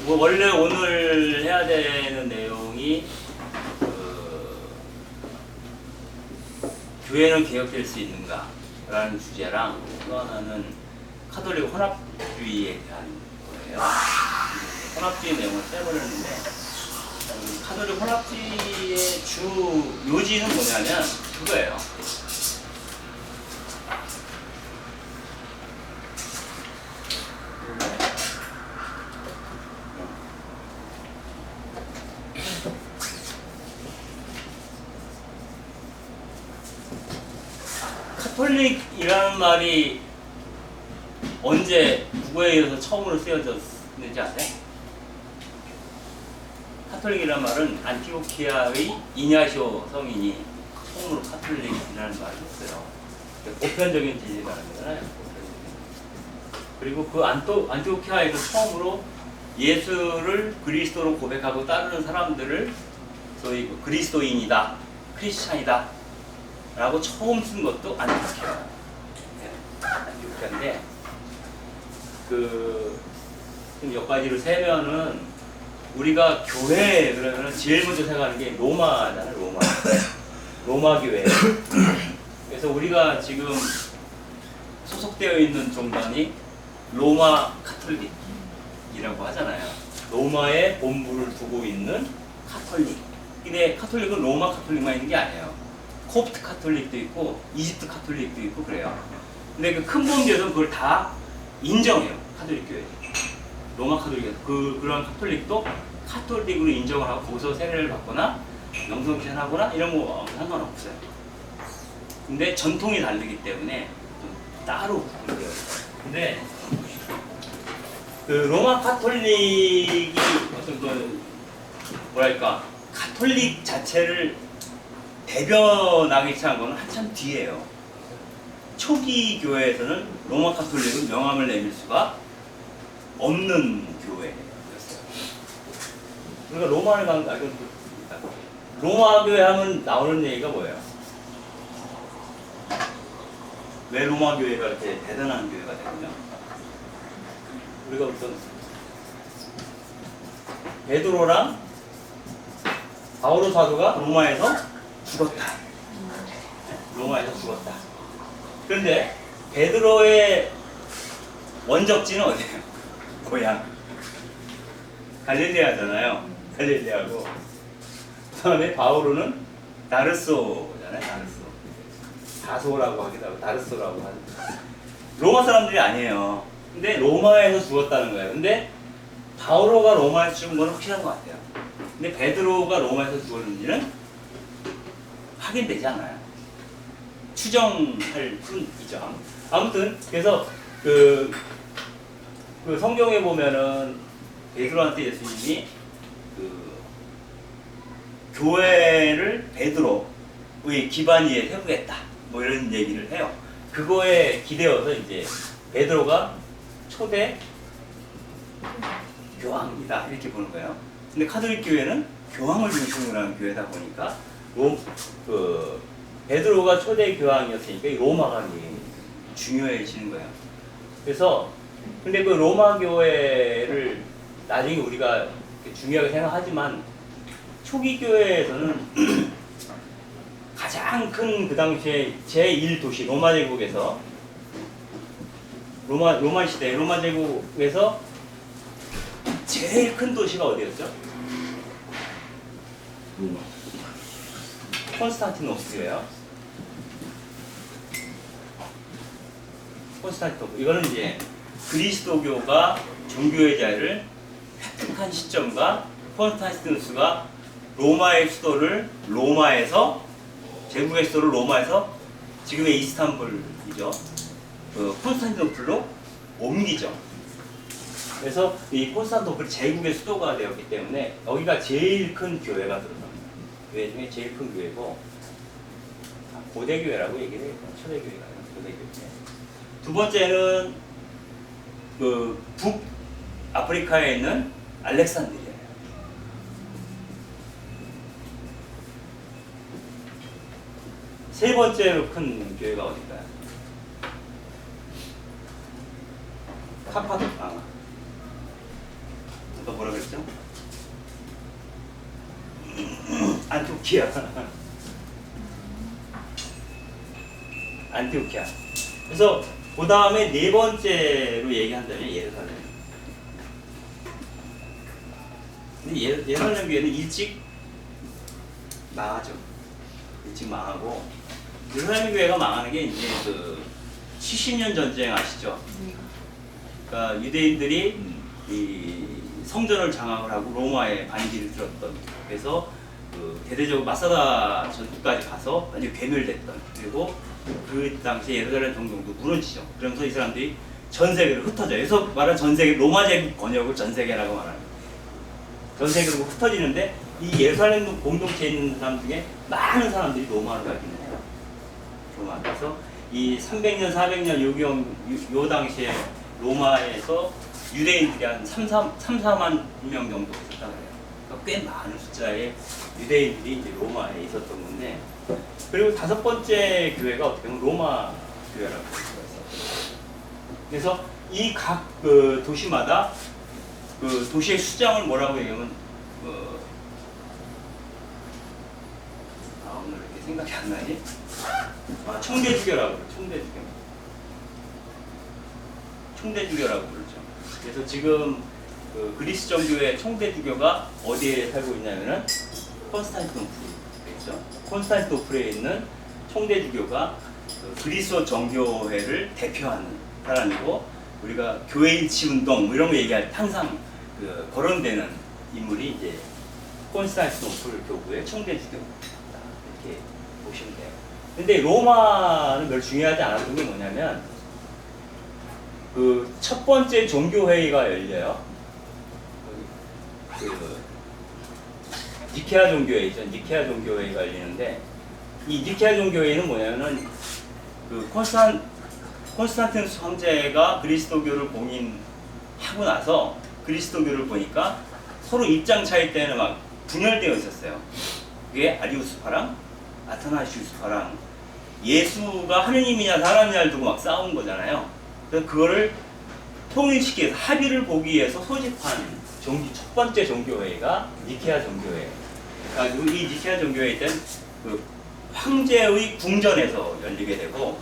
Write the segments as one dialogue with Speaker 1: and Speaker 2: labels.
Speaker 1: 뭐 원래 오늘 해야 되는 내용이 교회는 개혁될 수 있는가 라는 주제랑 또 하나는 카톨릭 혼합주의에 대한 거예요. 혼합주의 내용을 빼버렸는데 카톨릭 혼합주의의 주 요지는 뭐냐면 그거예요. 카톨릭이라는 말이 언제 누구에 의해서 처음으로 쓰여졌는지 아세요? 카톨릭이라는 말은 안티오키아의 이냐시오 성인이 처음으로 카톨릭이라는 말을 했어요. 보편적인 진리를 말하는 거잖아요. 그리고 그 안티오키아에서 처음으로 예수를 그리스도로 고백하고 따르는 사람들을 소위 그리스도인이다, 크리스찬이다 라고 처음 쓴 것도 안티오키아예요. 안티오키아인데 몇 가지를 세면은 우리가 교회 그러면은 제일 먼저 생각하는 게 로마잖아요. 로마 교회. 그래서 우리가 지금 소속되어 있는 종단이 로마 카톨릭이라고 하잖아요. 로마에 본부를 두고 있는 카톨릭. 근데 카톨릭은 로마 카톨릭만 있는 게 아니에요. 콥트 카톨릭도 있고 이집트 카톨릭도 있고 그래요. 근데 그 큰 범주에서는 그걸 다 인정해요. 카톨릭 교회. 로마 카톨릭에서 그런 카톨릭도 카톨릭으로 인정을 하고 거기서 세례를 받거나 영성케하거나 이런 거 상관없어요. 근데 전통이 다르기 때문에 좀 따로 구분돼요. 근데 그 로마 카톨릭이 어떤 그 뭐랄까 카톨릭 자체를 대변하기 시작한 거는 한참 뒤에요. 초기 교회에서는 로마 카톨릭은 명함을 내밀 수가 없는 교회였어요. 그러니까 로마 교회 하면 나오는 얘기가 뭐예요? 왜 로마 교회가 이렇게 대단한 교회가 됐냐? 우리가 우선 베드로랑 바오로 사도가 로마에서 죽었다. 그런데 베드로의 원적지는 어디예요? 고향 갈릴레아잖아요. 갈릴레아고 그다음에 바오로는 다르소잖아요. 다소라고 하기도 하고 다르소라고 하는 로마 사람들이 아니에요. 근데 로마에서 죽었다는 거예요. 근데 바오로가 로마에서 죽은 건 확실한 것 같아요. 근데 베드로가 로마에서 죽었는지는 확인되지 않아요. 추정할 뿐이죠. 아무튼 그래서 그 성경에 보면은 베드로한테 예수님이 교회를 베드로의 기반 위에 세우겠다 뭐 이런 얘기를 해요. 그거에 기대어서 이제 베드로가 초대 교황이다 이렇게 보는 거예요. 근데 카톨릭 교회는 교황을 중심으로 하는 교회다 보니까 베드로가 초대 교황이었으니까 로마가 중요해지는 거예요. 그래서 근데 그 로마 교회를 나중에 우리가 중요하게 생각하지만 초기 교회에서는 가장 큰 그 당시에 제1도시 로마 제국에서 로마 시대 로마 제국에서 제일 큰 도시가 어디였죠? 콘스탄티노플이에요. 콘스탄티노플. 이거는 이제 그리스도교가 종교의 자유를 획득한 시점과 콘스탄티누스가 로마의 수도를 로마에서 제국의 수도를 로마에서 지금의 이스탄불이죠. 콘스탄티노플로 옮기죠. 그래서 이 콘스탄티노플이 제국의 수도가 되었기 때문에 여기가 제일 큰 교회가 들어갑니다. 교회 중에 제일 큰 교회고 고대 교회라고 얘기를 해요. 초대 교회가 아니라 고대 교회. 두 번째는 북 아프리카에 있는 알렉산드리아예요. 세 번째로 큰 교회가 어딜까요? 안티오키아. 안티오키아. 그래서 그 다음에 네 번째로 얘기한다면 예루살렘. 근데 예루살렘 교회는 일찍 망하죠. 일찍 망하고 예루살렘 교회가 망하는 게 이제 그 70년 전쟁 아시죠? 그러니까 유대인들이 이 성전을 장악을 하고 로마의 반기를 들었던, 그래서 그 대대적으로 마사다 전투까지 가서 완전 괴멸됐던, 그리고 그 당시에 예루살렘 동경도 무너지죠. 그러면서 이 사람들이 전 세계로 흩어져요. 그래서 말하는 전 세계, 로마 제국 번역을 전 세계라고 말합니다. 전 세계로 흩어지는데 이 예루살렘 공동체에 있는 사람 중에 많은 사람들이 로마로 가기는 해요. 로마. 그래서 이 300년, 400년 요 당시에 로마에서 유대인들이 한 3, 4만 명 정도 있었다고 해요. 그러니까 꽤 많은 숫자의 유대인들이 이제 로마에 있었던 건데, 그리고 다섯 번째 교회가 어떻게 보면 로마 교회라고 볼 수가 있어요. 그래서 이 각 그 도시마다 그 도시의 수장을 뭐라고 얘기하면 오늘 이렇게 생각이 안 나니? 총대주교라고 그래요. 총대주교라고 그러죠. 그래서 지금 그 그리스 정교회 총대주교가 어디에 살고 있냐면은 콘스탄티노플이죠. 콘스탄티노플에 있는 총대주교가 그 그리스도 정교회를 대표하는 사람이고, 우리가 교회일치 운동 뭐 이런 거 얘기할 때 항상 그 거론되는 인물이 이제 콘스탄티노플 교구의 총대주교, 이렇게 보시면 돼요. 근데 로마는 별 중요하지 않았던 게 뭐냐면, 그 첫 번째 종교회의가 열려요. 그 니케아 종교회의죠. 니케아 종교회의가 열리는데, 이 니케아 종교회의는 뭐냐면은 그 콘스탄티누스 황제가 그리스도교를 봉인하고 나서 그리스도교를 보니까 서로 입장 차이 때문에 막 분열되어 있었어요. 그게 아리우스파랑 아타나시우스파랑 예수가 하느님이냐 사람이냐를 두고 막 싸운 거잖아요. 그래서 그거를 통일시키기 위해서 합의를 보기 위해서 소집한 첫 번째 종교회의가 니케아 종교회의. 그러니까 이 니케아 종교회의 때는 그 황제의 궁전에서 열리게 되고,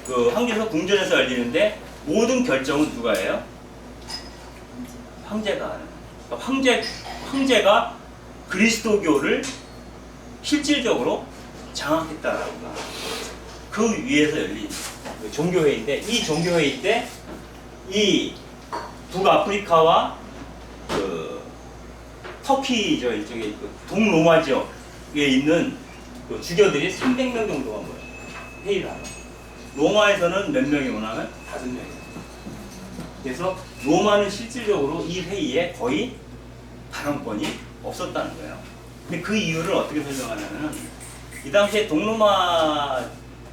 Speaker 1: 그 황제에서 궁전에서 열리는데 모든 결정은 누가 해요? 황제가 하는. 그러니까 황제가 그리스도교를 실질적으로 장악했다라고 그 위에서 열린 종교회의인데, 이 종교회의 때 이 북아프리카와 그 터키죠, 일종의 그 동로마 지역에 있는 그 주교들이 300명 정도가 모여요. 회의를 하고. 로마에서는 몇 명이 오냐면 5명이에요. 그래서 로마는 실질적으로 이 회의에 거의 발언권이 없었다는 거예요. 근데 그 이유를 어떻게 설명하냐면은, 이 당시에 동로마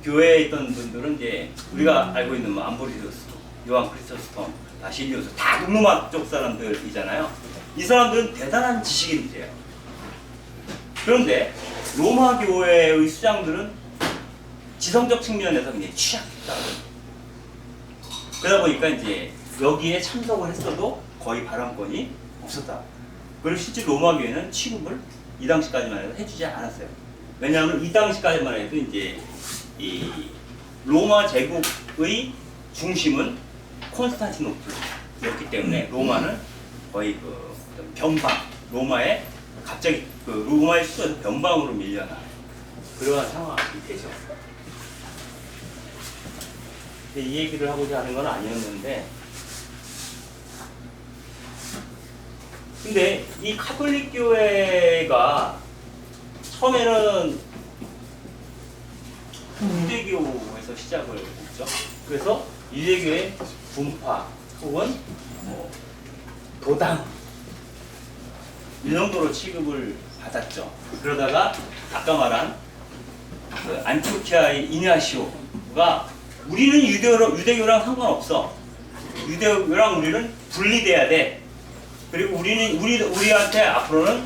Speaker 1: 교회에 있던 분들은 이제 우리가 알고 있는 뭐 암브리두스, 요한 크리스토스톰, 바실리우스 다 동로마 쪽 사람들이잖아요. 이 사람들은 대단한 지식인들이에요. 그런데 로마 교회의 수장들은 지성적 측면에서 굉장히 취약했다. 그러다 보니까 이제 여기에 참석을 했어도 거의 발언권이 없었다. 그리고 실제 로마 교회는 취급을 이 당시까지만 해도 해주지 않았어요. 왜냐하면 이 당시까지만 해도 이제 이 로마 제국의 중심은 콘스탄티노플이었기 때문에 로마는 거의 그 변방, 로마의 갑자기 그 로마의 수도에서 변방으로 밀려나 그러한 상황이 되죠. 이 얘기를 하고자 하는 건 아니었는데, 근데 이 카톨릭 교회가 처음에는 유대교에서 시작을 했죠. 그래서 유대교의 분파 혹은 뭐 도당 이 정도로 취급을 받았죠. 그러다가 아까 말한 그 안티오키아의 이냐시오가 우리는 유대교랑 상관없어. 유대교랑 우리는 분리돼야 돼. 그리고 우리한테 앞으로는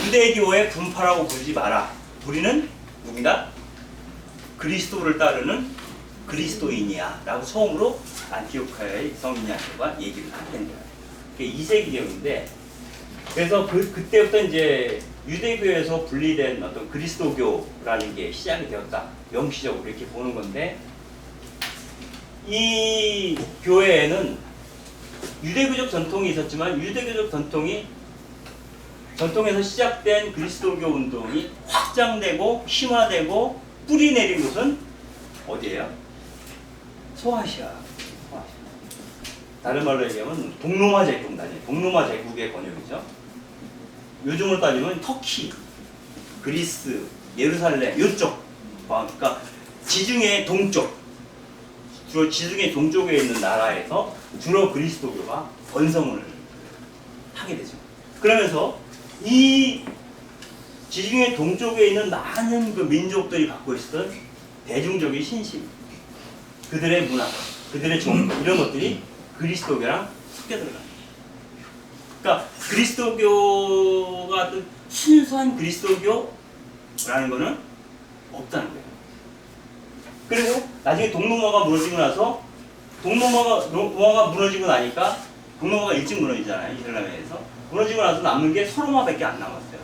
Speaker 1: 유대교의 분파라고 부르지 마라. 우리는 누구다? 그리스도를 따르는 그리스도인이야 라고 처음으로 안티오키아의 성이냐시오가 얘기를 한 거예요. 그게 2세기 경인데, 그래서 그때부터 이제 유대교에서 분리된 어떤 그리스도교라는 게 시작이 되었다. 영시적으로 이렇게 보는 건데, 이 교회에는 유대교적 전통이 있었지만 유대교적 전통에서 시작된 그리스도교 운동이 확장되고 심화되고 뿌리 내린 곳은 어디예요? 소아시아. 다른 말로 얘기하면 동로마 제국단이에요. 동로마 제국의 권역이죠. 요즘으로 따지면 터키, 그리스, 예루살렘 이쪽, 그러니까 지중해 동쪽, 주로 지중해 동쪽에 있는 나라에서 주로 그리스도교가 번성을 하게 되죠. 그러면서 이 지중해 동쪽에 있는 많은 그 민족들이 갖고 있었던 대중적인 신심, 그들의 문화, 그들의 종, 이런 것들이 그리스도교랑 섞여 들어가는 거예요. 그러니까 그리스도교가 어떤 순수한 그리스도교라는 거는 없다는 거예요. 그리고 나중에 동로마가 무너지고 나서 동로마가 무너지고 나니까 동로마가 일찍 무너지잖아요. 이슬람에서 무너지고 나서 남는 게 소로마밖에 안 남았어요.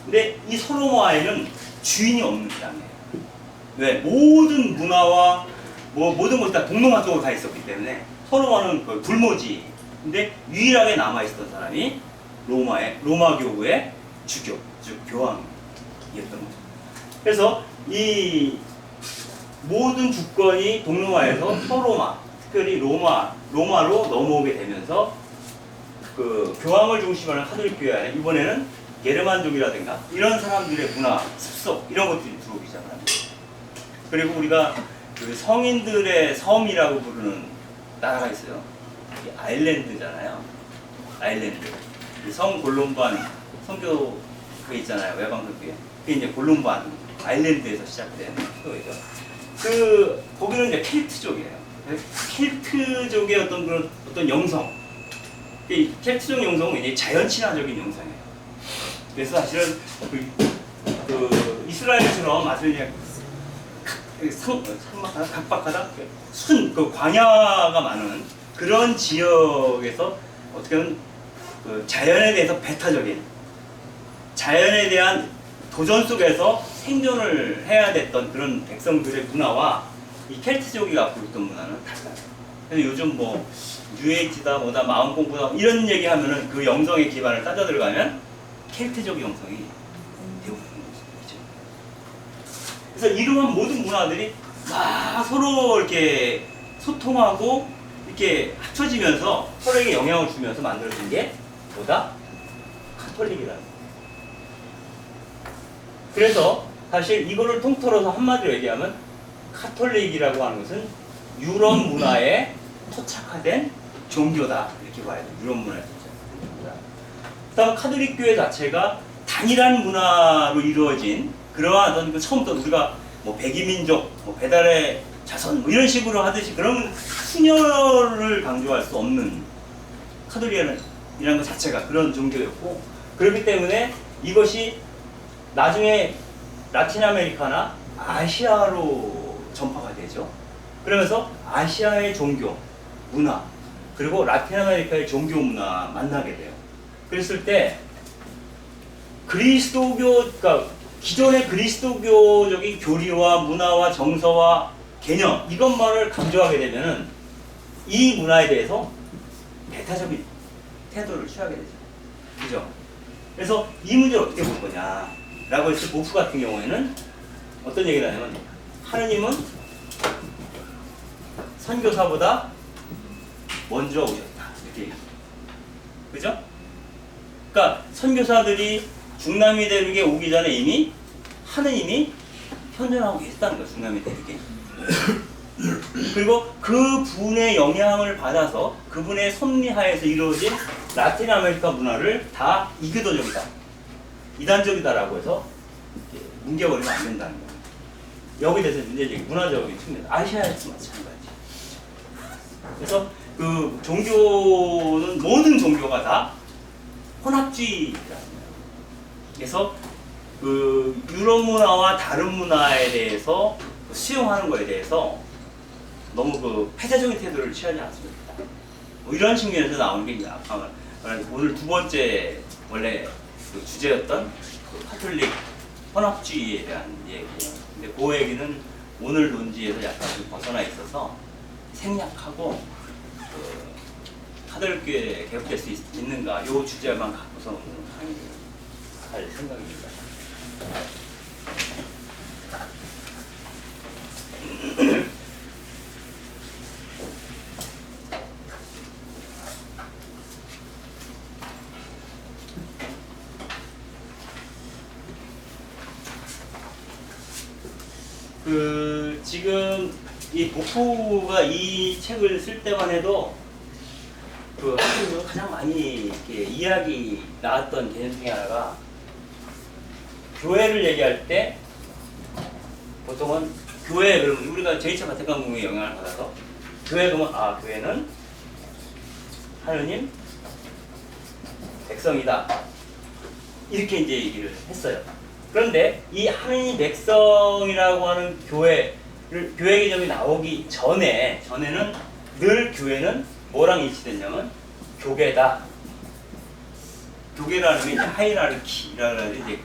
Speaker 1: 근데 이 소로마에는 주인이 없는 땅이에요. 왜? 모든 문화와 모든 것이 다 동로마 쪽으로 가 있었기 때문에 소로마는 그 불모지. 근데 유일하게 남아 있었던 사람이 로마 교구의 주교, 즉 교황이었던 거죠. 그래서 이 모든 주권이 동로마에서 소로마, 특별히 로마로 넘어오게 되면서 그 교황을 중심으로 하는 카톨릭 교회 안에 이번에는 게르만족이라든가 이런 사람들의 문화, 습속 이런 것들이 들어오기 시작합니다. 그리고 우리가 그 성인들의 섬이라고 부르는 나라가 있어요. 아일랜드잖아요. 아일랜드. 성 골룸반 성교 그 있잖아요. 외방선교회. 그게 이제 골룸반 아일랜드에서 시작된 교회죠. 거기는 이제 켈트족이에요. 켈트족의 어떤 영성. 이 켈트족 영성은 이제 자연 친화적인 영성이에요. 그래서 사실은 그 이스라엘처럼 아주 그냥 각박하다, 그 광야가 많은 그런 지역에서 어떻게 보면 그 자연에 대해서 배타적인, 자연에 대한 도전 속에서 생존을 해야 됐던 그런 백성들의 문화와 이 켈트족이 갖고 있던 문화는 달라요. 그래서 요즘 뭐 뉴에이지다 뭐다 마음 공부다 이런 얘기하면은 그 영성의 기반을 따져 들어가면 켈트족 영성이 대부분 거죠. 그래서 이러한 모든 문화들이 막 서로 이렇게 소통하고 이렇게 합쳐지면서 서로에게 영향을 주면서 만들어진 게 뭐다? 카톨릭이라는 거예요. 그래서 사실 이거를 통틀어서 한마디로 얘기하면 카톨릭이라고 하는 것은 유럽 문화에 토착화된 종교다 이렇게 봐야 돼요. 유럽 문화에 토착화된 종교다. 그다음 카톨릭 교회 자체가 단일한 문화로 이루어진 그러한 어떤 처음부터 우리가 뭐 백이민족, 뭐 배달의 자손 뭐 이런 식으로 하듯이 그런 순혈을 강조할 수 없는 카톨릭이라는 것 자체가 그런 종교였고, 그렇기 때문에 이것이 나중에 라틴 아메리카나 아시아로 전파가 되죠. 그러면서 아시아의 종교, 문화, 그리고 라틴 아메리카의 종교 문화 만나게 돼요. 그랬을 때 그러니까 기존의 그리스도교적인 교리와 문화와 정서와 개념 이것만을 강조하게 되면은 이 문화에 대해서 배타적인 태도를 취하게 되죠. 그죠? 그래서 이 문제를 어떻게 볼 거냐라고 했을 때 보프 같은 경우에는 어떤 얘기를 하냐면 하느님은 선교사보다 먼저 오셨다 이렇게 얘기합니다. 그죠? 그러니까 선교사들이 중남미 대륙에 오기 전에 이미 하느님이 현존하고 계셨다는 거예요. 중남미 대륙에. 그리고 그 분의 영향을 받아서 그분의 섭리하에서 이루어진 라틴 아메리카 문화를 다 이교도적이다, 이단적이다라고 해서 뭉개버리면 안 된다는 거예요. 여기에 대해서 문제적인 문화적인 측면, 아시아에서 마찬가지. 그래서 그 종교는 모든 종교가 다 혼합주의라는 거예요. 그래서 그 유럽 문화와 다른 문화에 대해서 수용하는 거에 대해서 너무 그 폐쇄적인 태도를 취하지 않습니다. 뭐 이런 측면에서 나오는 게 아까 오늘 두 번째 원래 그 주제였던 그 카톨릭 혼합주의에 대한 얘기예요. 근데 그 얘기는 오늘 논지에서 약간 좀 벗어나 있어서 생략하고 카톨릭교회 개혁될 수 있는가 요 주제만 갖고서 오늘 강의를 할 생각입니다. 지금 이 복후가 이 책을 쓸 때만 해도 한국에서 가장 많이 이렇게 이야기 나왔던 개념 중에 하나가 교회를 얘기할 때 보통은 교회 그러면 우리가 제2차 바티칸 공회의 영향을 받아서 교회 그러면 교회는 하느님 백성이다 이렇게 이제 얘기를 했어요. 그런데 이 하느님 백성이라고 하는 교회 개념이 나오기 전에는 늘 교회는 뭐랑 일치됐냐면 교계다. 교계라는 게 이제 하이라르키라는 이제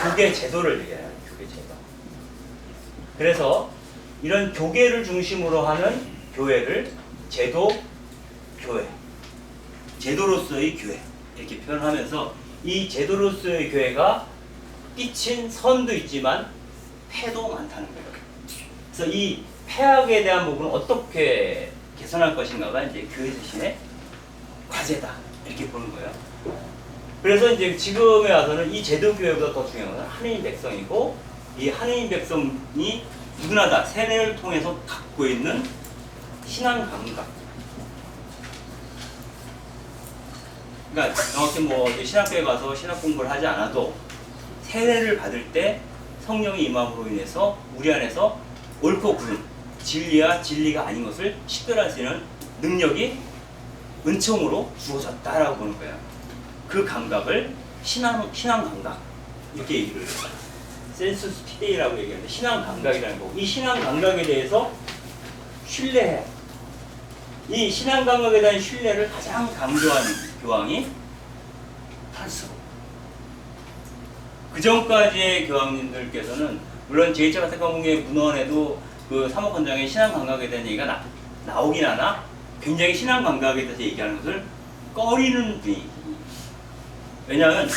Speaker 1: 교계 제도를 얘기해요. 교계 제도. 그래서 이런 교계를 중심으로 하는 교회를 제도 교회, 제도로서의 교회 이렇게 표현하면서 이 제도로서의 교회가 끼친 선도 있지만 폐도 많다는 거예요. 그래서 이 폐악에 대한 부분은 어떻게 개선할 것인가가 이제 교회 자신의 과제다 이렇게 보는 거예요. 그래서 이제 지금에 와서는 이 제도 교회보다 더 중요한 건 하느님 백성이고 이 하느님 백성이 누구나 다 세례를 통해서 갖고 있는 신앙 감각. 그러니까 정확히 뭐 신학교에 가서 신학 공부를 하지 않아도 세례를 받을 때 성령의 임함으로 인해서 우리 안에서 옳고 그름, 진리와 진리가 아닌 것을 식별할 수 있는 능력이 은총으로 주어졌다라고 보는 거예요. 그 감각을 신앙 감각 이렇게 얘기를 해요. 센수스 피데이라고 얘기하는데 신앙 감각이라는 거고 이 신앙 감각에 대해서 신뢰해. 이 신앙 감각에 대한 신뢰를 가장 강조한 교황이 프란스고 그 전까지의 교황님들께서는 물론 제2차 바티칸 공회 문헌에도 그 사목헌장의 신앙 감각에 대한 얘기가 나오긴 하나 굉장히 신앙 감각에 대해서 얘기하는 것을 꺼리는 분위기. 왜냐하면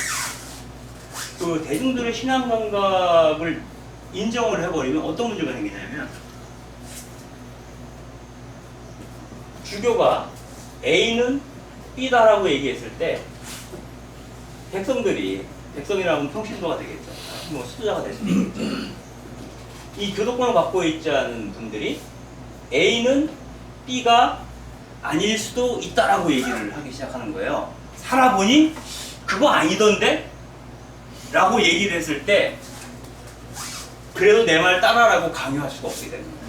Speaker 1: 그 대중들의 신앙 감각을 인정을 해버리면 어떤 문제가 생기냐면 주교가 A는 B다라고 얘기했을 때 백성이라면 평신도가 되겠죠. 뭐 수도자가 될 수도 있겠죠. 이 교도권을 갖고 있지 않은 분들이 A는 B가 아닐 수도 있다라고 얘기를 하기 시작하는 거예요. 살아보니 그거 아니던데? 라고 얘기를 했을 때 그래도 내 말 따라라고 강요할 수가 없게 됩니다.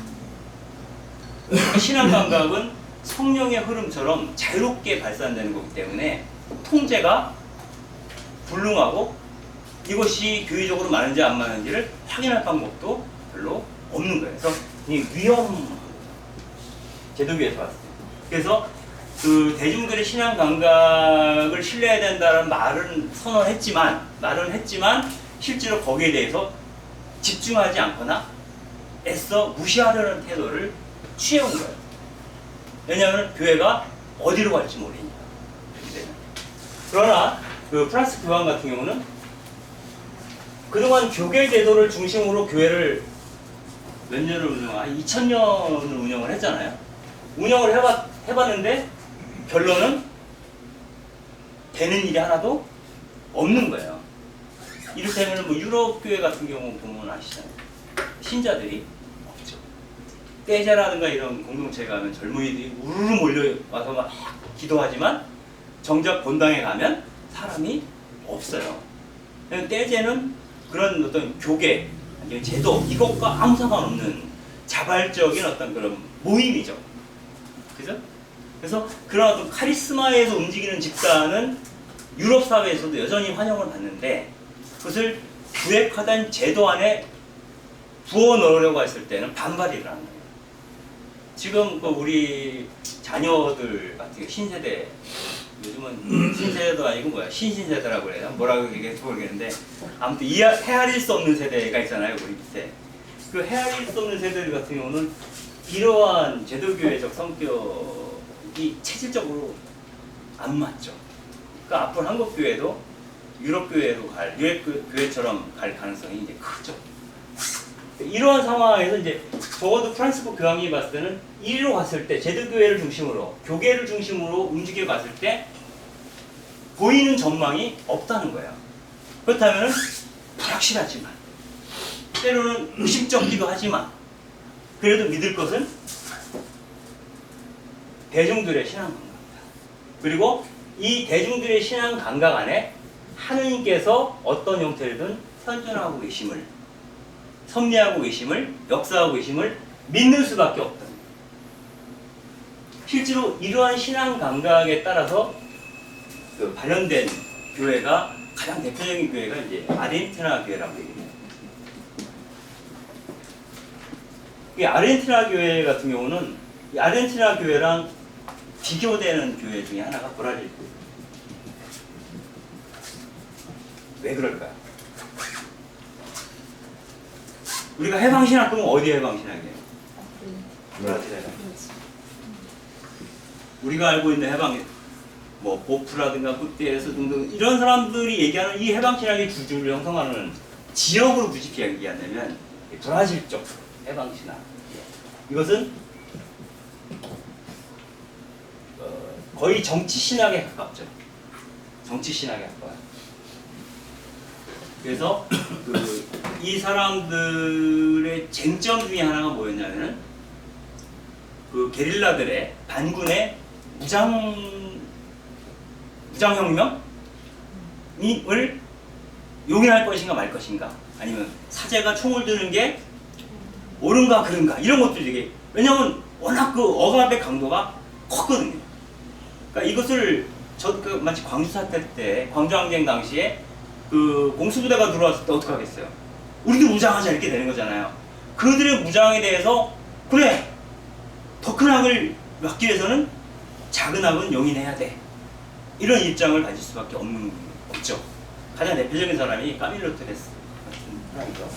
Speaker 1: 신앙 감각은 성령의 흐름처럼 자유롭게 발산되는 거기 때문에 통제가 불능하고 이것이 교회적으로 맞는지 안 맞는지를 확인할 방법도 별로 없는 거예요. 그래서 이 제도교에서 봤을 때. 그래서 그 대중들의 신앙 감각을 신뢰해야 된다는 말은 말은 했지만 실제로 거기에 대해서 집중하지 않거나 애써 무시하려는 태도를 취해온 거예요. 왜냐하면 교회가 어디로 갈지 모르니까. 그러나 그 프란스 교황 같은 경우는 그동안 교계 제도를 중심으로 교회를 몇 년을 2000년을 운영을 했잖아요. 운영을 해봤는데 결론은 되는 일이 하나도 없는 거예요. 이를테면 뭐 유럽 교회 같은 경우 보면 아시잖아요. 신자들이 없죠. 떼제라든가 이런 공동체에 가면 젊은이들이 우르르 몰려와서 막 기도하지만 정작 본당에 가면 사람이 없어요. 떼제는 그런 어떤 교계, 아니면 제도 이것과 아무 상관없는 자발적인 어떤 그런 모임이죠. 그죠? 그래서 그런 어떤 카리스마에서 움직이는 집단은 유럽 사회에서도 여전히 환영을 받는데 그것을 구획화된 제도 안에 부어 넣으려고 했을 때는 반발이 일어나는 거예요. 지금 그 우리 자녀들 같은 신세대 요즘은 신세대도 아니고 뭐야 신신세대라고 그래요. 뭐라고 얘기할지 모르겠는데 아무튼 헤아릴 수 없는 세대가 있잖아요. 우리 밑에 그 헤아릴 수 없는 세대 같은 경우는 이러한 제도교회적 성격이 체질적으로 안 맞죠. 그러니까 앞으로 한국 교회도 유럽 교회로 유럽 교회처럼 갈 가능성이 이제 크죠. 이러한 상황에서 이제 적어도 프란시스코 교황이 봤을 때는 이리로 갔을 때 제도교회를 중심으로 교계를 중심으로 움직여 갔을 때 보이는 전망이 없다는 거예요. 그렇다면 불확실하지만 때로는 의심쩍기도 하지만 그래도 믿을 것은 대중들의 신앙 감각입니다. 그리고 이 대중들의 신앙 감각 안에 하느님께서 어떤 형태로든 현존하고 계심을, 섭리하고 계심을, 역사하고 계심을 믿는 수밖에 없다. 실제로 이러한 신앙 감각에 따라서 그 발현된 교회가 가장 대표적인 교회가 이제 아르헨티나 교회라고 얘기해요. 이 아르헨티나 교회 같은 경우는 이 아르헨티나 교회랑 비교되는 교회 중에 하나가 브라질 교회. 왜 그럴까요? 우리가 해방신학 그러면 어디 해방신학이에요? 브라질에. 우리가 알고 있는 해방, 뭐 보프라든가 구테레스 등등 이런 사람들이 얘기하는 이 해방신학의 주주를 형성하는 지역으로 굳이 얘기하냐면 브라질 쪽 해방신학. 이것은 거의 정치신학에 가깝죠. 정치신학에 가까워요. 그래서 이 사람들의 쟁점 중에 하나가 뭐였냐면은 그 게릴라들의 반군의 무장혁명을 용인할 것인가 말 것인가, 아니면 사제가 총을 드는 게 옳은가 그른가 이런 것들이 되게, 왜냐하면 워낙 그 억압의 강도가 컸거든요. 그러니까 이것을 마치 광주 사태 때 광주항쟁 당시에 그 공수부대가 들어왔을 때 어떻게 하겠어요? 우리도 무장하자 이렇게 되는 거잖아요. 그들의 무장에 대해서 그래 더 큰 악을 막기 위해서는 작은 악은 용인해야 돼, 이런 입장을 가질 수밖에 없죠. 가장 대표적인 사람이 까밀로 테레스 같은 사람이죠.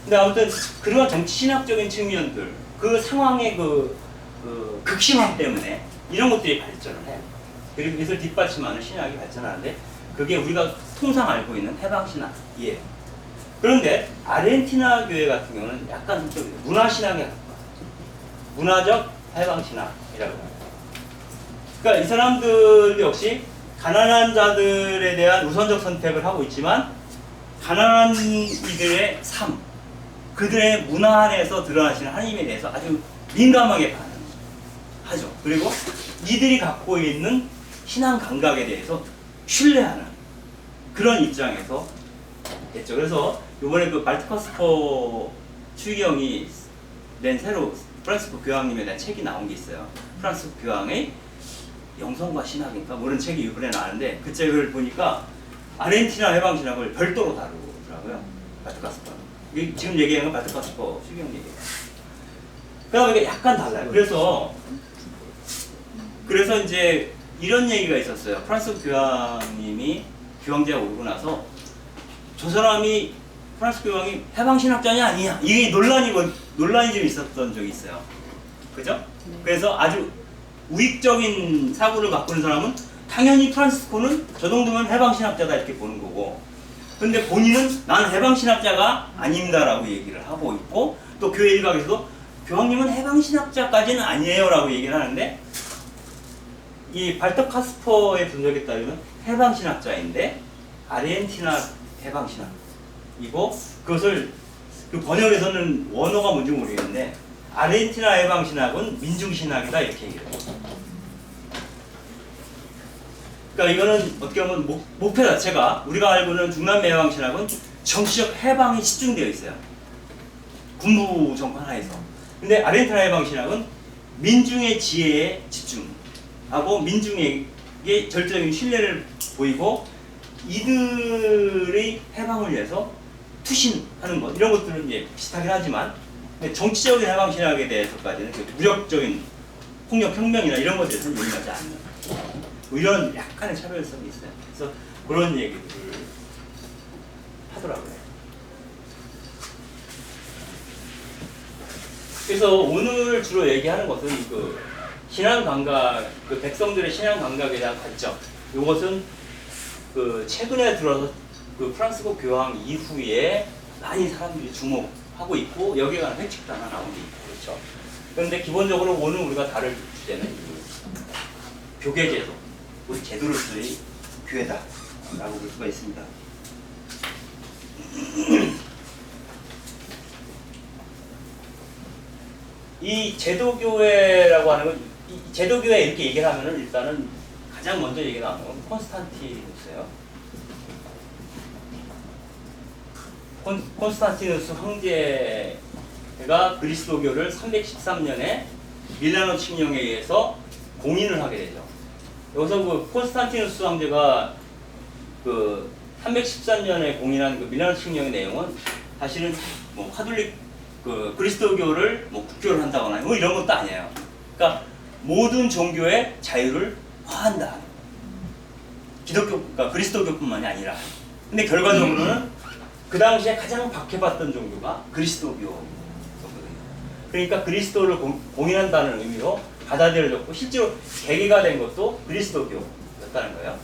Speaker 1: 근데 아무튼 그러한 정치신학적인 측면들, 그 상황의 그 극심함 때문에 이런 것들이 발전을 해요. 그리고 이것을 뒷받침하는 신학이 발전하는데 그게 우리가 통상 알고 있는 해방신학이에요. 그런데 아르헨티나 교회 같은 경우는 약간 좀 문화신학에 가까워요. 문화적 해방신학이라고 합니다. 그러니까 이 사람들 역시 가난한 자들에 대한 우선적 선택을 하고 있지만 가난한 이들의 삶, 그들의 문화 안에서 드러나시는 하나님에 대해서 아주 민감하게 반응하죠. 그리고 이들이 갖고 있는 신앙 감각에 대해서 신뢰하는 그런 입장에서 했죠. 그래서 이번에 그 발트카스퍼 추기경이 낸 새로 프란시스코 교황님에 대한 책이 나온 게 있어요. 프란시스코 교황의 영성과 신학인가 모르는 책이 이번에 나왔는데 그 책을 보니까 아르헨티나 해방신학을 별도로 다루더라고요. 발트카스퍼. 지금 얘기하는 건 발트카스퍼 추기경 얘기예요. 그러다 보니까 약간 달라요. 그래서 이제 이런 얘기가 있었어요. 프란시스코 교황님이 교황제가 오르고 나서 저 사람이 프란시스코 교황이 해방신학자냐 아니냐 이게 논란이 좀 있었던 적이 있어요. 그죠? 네. 그래서 아주 우익적인 사고를 갖고 있는 사람은 당연히 프란시스코는 저 정도면 해방신학자다 이렇게 보는 거고, 근데 본인은 난 해방신학자가 아닙니다라고 얘기를 하고 있고, 또 교회 일각에서도 교황님은 해방신학자까지는 아니에요 라고 얘기를 하는데, 이 발터카스퍼의 분석에 따르면 해방신학자인데 아르헨티나 해방신학이고, 그것을 그 번역에서는 원어가 뭔지 모르겠는데 아르헨티나 해방신학은 민중신학이다 이렇게 얘기해요. 그러니까 이거는 어떻게 보면 목표 자체가 우리가 알고 있는 중남미 해방신학은 정치적 해방이 집중되어 있어요. 군부 정권 하에서. 근데 아르헨티나 해방신학은 민중의 지혜에 집중하고 민중에게 절대적인 신뢰를 보이고 이들의 해방을 위해서 투신하는 것, 이런 것들은 이제 비슷하긴 하지만 정치적인 해방신학에 대해서까지는 무력적인 폭력혁명이나 이런 것에 대해서는 용인하지 않는 뭐 이런 약간의 차별성이 있어요. 그래서 그런 얘기를 하더라고요. 그래서 오늘 주로 얘기하는 것은 그 신앙 감각, 그 백성들의 신앙 감각에 대한 관점. 이것은 그 최근에 들어서 그 프랑스고 교황 이후에 많이 사람들이 주목하고 있고 여기에 관한 회칙도 하나 나오고 있고 그렇죠. 그런데 기본적으로 오늘 우리가 다룰 주제는 교계제도, 우리 제도로서의 교회다라고 볼 수가 있습니다. 이 제도교회라고 하는 건, 이 제도교회 이렇게 얘기를 하면은 일단은 가장 먼저 얘기가 나오는 건 콘스탄티누스예요. 콘스탄티누스 황제가 그리스도교를 313년에 밀라노 칙령에 의해서 공인을 하게 되죠. 여기서 그 콘스탄티누스 황제가 그 313년에 공인한 그 밀라노 칙령의 내용은 사실은 뭐 카톨릭 그 그리스도교를 뭐 국교를 한다거나 뭐 이런 것도 아니에요. 그러니까 모든 종교의 자유를 허한다. 기독교, 그러니까 그리스도교뿐만이 아니라. 근데 결과적으로는 그 당시에 가장 박해받던 종교가 그리스도교거든요. 그러니까 그리스도를 공인한다는 의미로 받아들여졌고 실제로 계기가 된 것도 그리스도교였다는 거예요.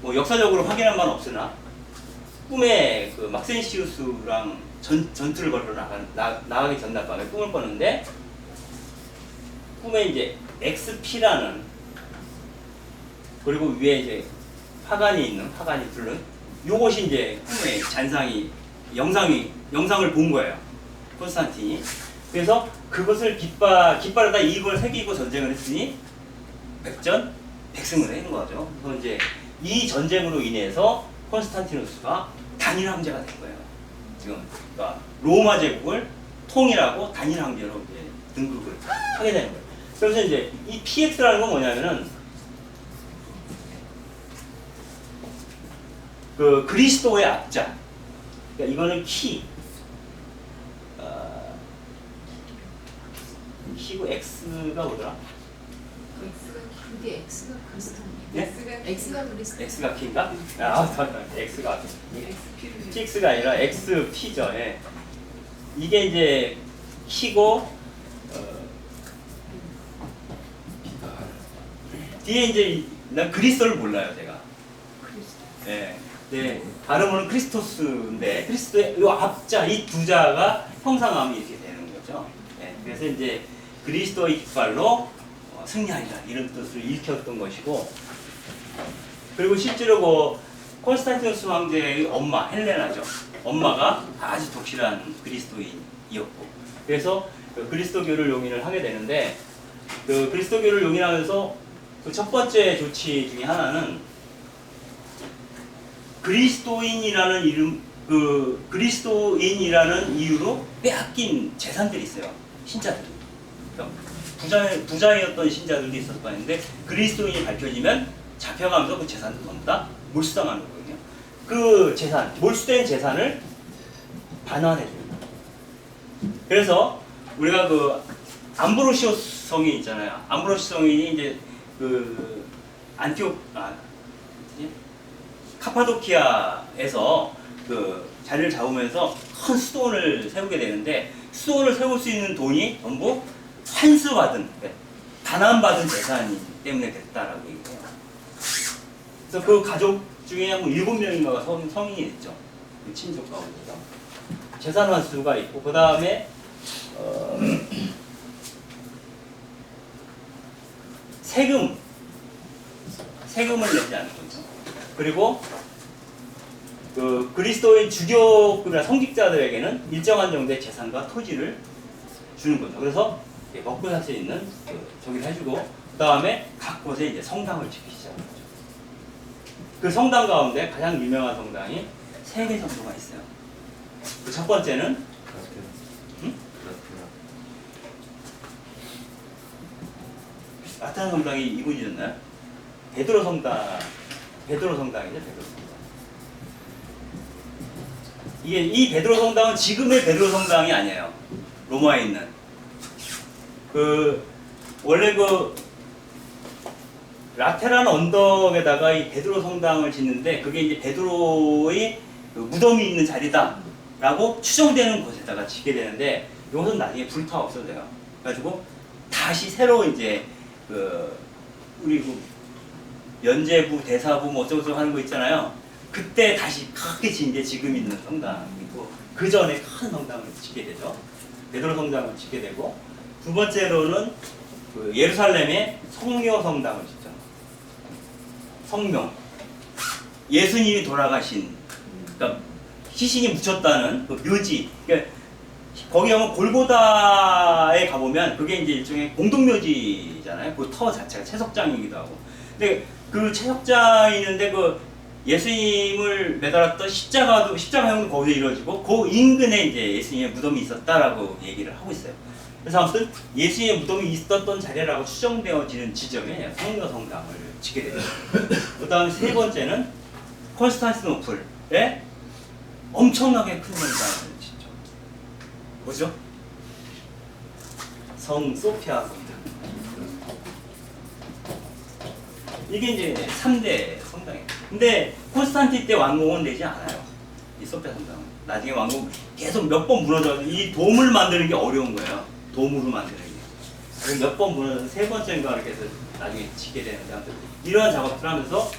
Speaker 1: 뭐 역사적으로 확인한 바는 없으나 꿈에 그 막센시우스랑 전투를 벌여 나가기 전날 밤에 꿈을 꿨는데 꿈에 이제 XP라는 그리고 위에 이제 화관이 둘른 요것이 이제 꿈의 잔상이 영상을 본 거예요. 콘스탄틴이. 그래서 그것을 깃발에다 이걸 새기고 전쟁을 했으니 백전백승을 했는 거죠. 그래서 이제 이 전쟁으로 인해서 콘스탄티누스가 단일 황제가 된 거예요. 지금 그러니까 로마 제국을 통일하고 단일 황제로 이제 등극을 하게 되는 거예요. 그래서 이제 이 PX라는 건 뭐냐면은 그 그리스도의 앞자. 그러니까 이거는 키고 X가 뭐더라?
Speaker 2: 근데 X가 그리스도입니다.
Speaker 1: 네?
Speaker 2: X가 그리스도.
Speaker 1: X가 키인가? X가 PX가 아니라 XP죠. 예. 이게 이제 키고 뒤에 이제 난 그리스도를 몰라요 제가. 예. 네. 발음은 크리스토스인데 크리스도의 이 앞자 이 두 자가 형상하면 이렇게 되는 거죠. 예. 그래서 이제 그리스도의 깃발로 승리하리라 이런 뜻으로 읽혔던 것이고 그리고 실제로 그 콘스탄티누스 황제의 엄마 헬레나죠. 엄마가 아주 독실한 그리스도인이었고 그래서 그 그리스도교를 용인을 하게 되는데 그 그리스도교를 용인하면서 그 첫 번째 조치 중에 하나는 그리스도인이라는 그리스도인이라는 이유로 빼앗긴 재산들이 있어요. 신자들이. 부자였던 신자들도 있었을 거 아닌데 그리스도인이 밝혀지면 잡혀가면서 그 재산도 전부 다 몰수당하는 거거든요. 그 재산, 몰수된 재산을 반환해 줍니다. 그래서 우리가 그 암브로시오스 성이 있잖아요. 암브로시오스 성이 이제 그 카파도키아에서 그 자리를 잡으면서 큰 수도원을 세우게 되는데 수도원을 세울 수 있는 돈이 전부 환수받은, 반환받은 재산이 때문에 됐다라고 얘기해요. 그래서 그 가족 중에 한 7명인가가 성인이 됐죠. 그 친족 가운데서. 재산 환수가 있고, 그 다음에, 세금을 내지 않는 거죠. 그리고 그 그리스도인 주교급이나 성직자들에게는 일정한 정도의 재산과 토지를 주는 거죠. 그래서 먹고 살 수 있는 저기를 해주고 그 다음에 각 곳에 이제 성당을 짓기 시작한 거죠. 그 성당 가운데 가장 유명한 성당이 3개 정도가 있어요. 그 첫 번째는 라테란 성당이 이분이 졌나요? 베드로 성당이죠. 베드로 성당. 이 베드로 성당은 지금의 베드로 성당이 아니에요. 로마에 있는. 원래 라테란 언덕에다가 이 베드로 성당을 짓는데 그게 이제 베드로의 그 무덤이 있는 자리다라고 추정되는 곳에다가 짓게 되는데 이것은 나중에 불타 없어져요. 그래가지고 다시 새로 이제 그 우리 그 면제부 대사부 뭐 어쩌고저쩌고 하는 거 있잖아요. 그때 다시 크게 지은 게 지금 있는 성당이고 그 전에 큰 성당을 짓게 되죠. 베드로 성당을 짓게 되고 두 번째로는 그 예루살렘의 성묘 성당을 짓죠. 성묘. 예수님이 돌아가신, 그러니까 시신이 묻혔다는 그 묘지. 그러니까 거기 가면 골고다에 가보면 그게 이제 일종의 공동묘지잖아요. 그 터 자체가 채석장이기도 하고. 근데 그 채석장이 있는데 그 예수님을 매달았던 십자가형도 거기서 이루어지고 그 인근에 이제 예수님의 무덤이 있었다라고 얘기를 하고 있어요. 그래서 아무튼 예수님의 무덤이 있었던 자리라고 추정되어지는 지점에 성묘 성당을 짓게 돼요. 그 다음에 세 번째는 콘스탄티노플에 엄청나게 큰 성당을 짓죠. 뭐죠? 성 소피아 성당. 이게 이제 3대 성당이에요. 근데 콘스탄틴 때 완공은 되지 않아요. 이 소피아 성당은. 나중에 완공 계속 몇 번 무너져서 이 돔을 만드는 게 어려운 거예요. 돔으로 만드는 게. 그래서 몇 번 무너져서 세 번째인가 이렇게 해서 나중에 짓게 되는데 아무튼 이러한 작업을 하면서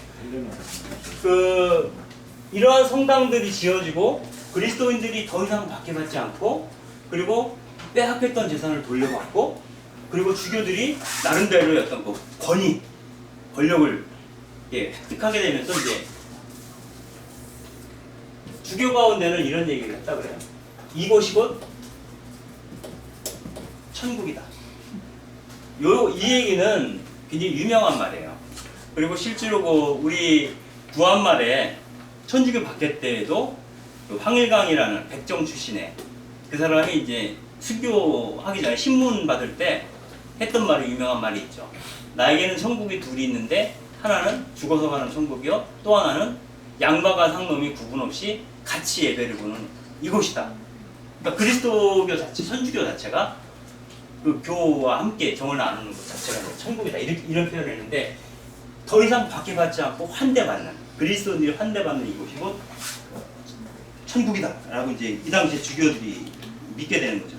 Speaker 1: 이러한 성당들이 지어지고 그리스도인들이 더 이상 박해받지 않고 그리고 빼앗겼던 재산을 돌려받고 그리고 주교들이 나름대로의 어떤 그 권력을 획득하게 되면서 이제 주교 가운데는 이런 얘기를 했다 그래요. 이곳이 곧 천국이다. 이 얘기는 굉장히 유명한 말이에요. 그리고 실제로 우리 구한말에 천주교 박해 때에도 그 황일강이라는 백정 출신의 그 사람이 이제 수교하기 전에 신문 받을 때 했던 말이 유명한 말이 있죠. 나에게는 천국이 둘이 있는데 하나는 죽어서 가는 천국이요 또 하나는 양바가 상놈이 구분 없이 같이 예배를 보는 이곳이다. 그러니까 그리스도교 자체, 천주교 자체가 그 교와 함께 정을 나누는 것 자체가 천국이다. 이런 표현을 했는데 더 이상 박해받지 않고 환대받는 그리스도인들이 환대받는 이곳이고 천국이다 라고 이제 이 당시에 주교들이 믿게 되는 거죠.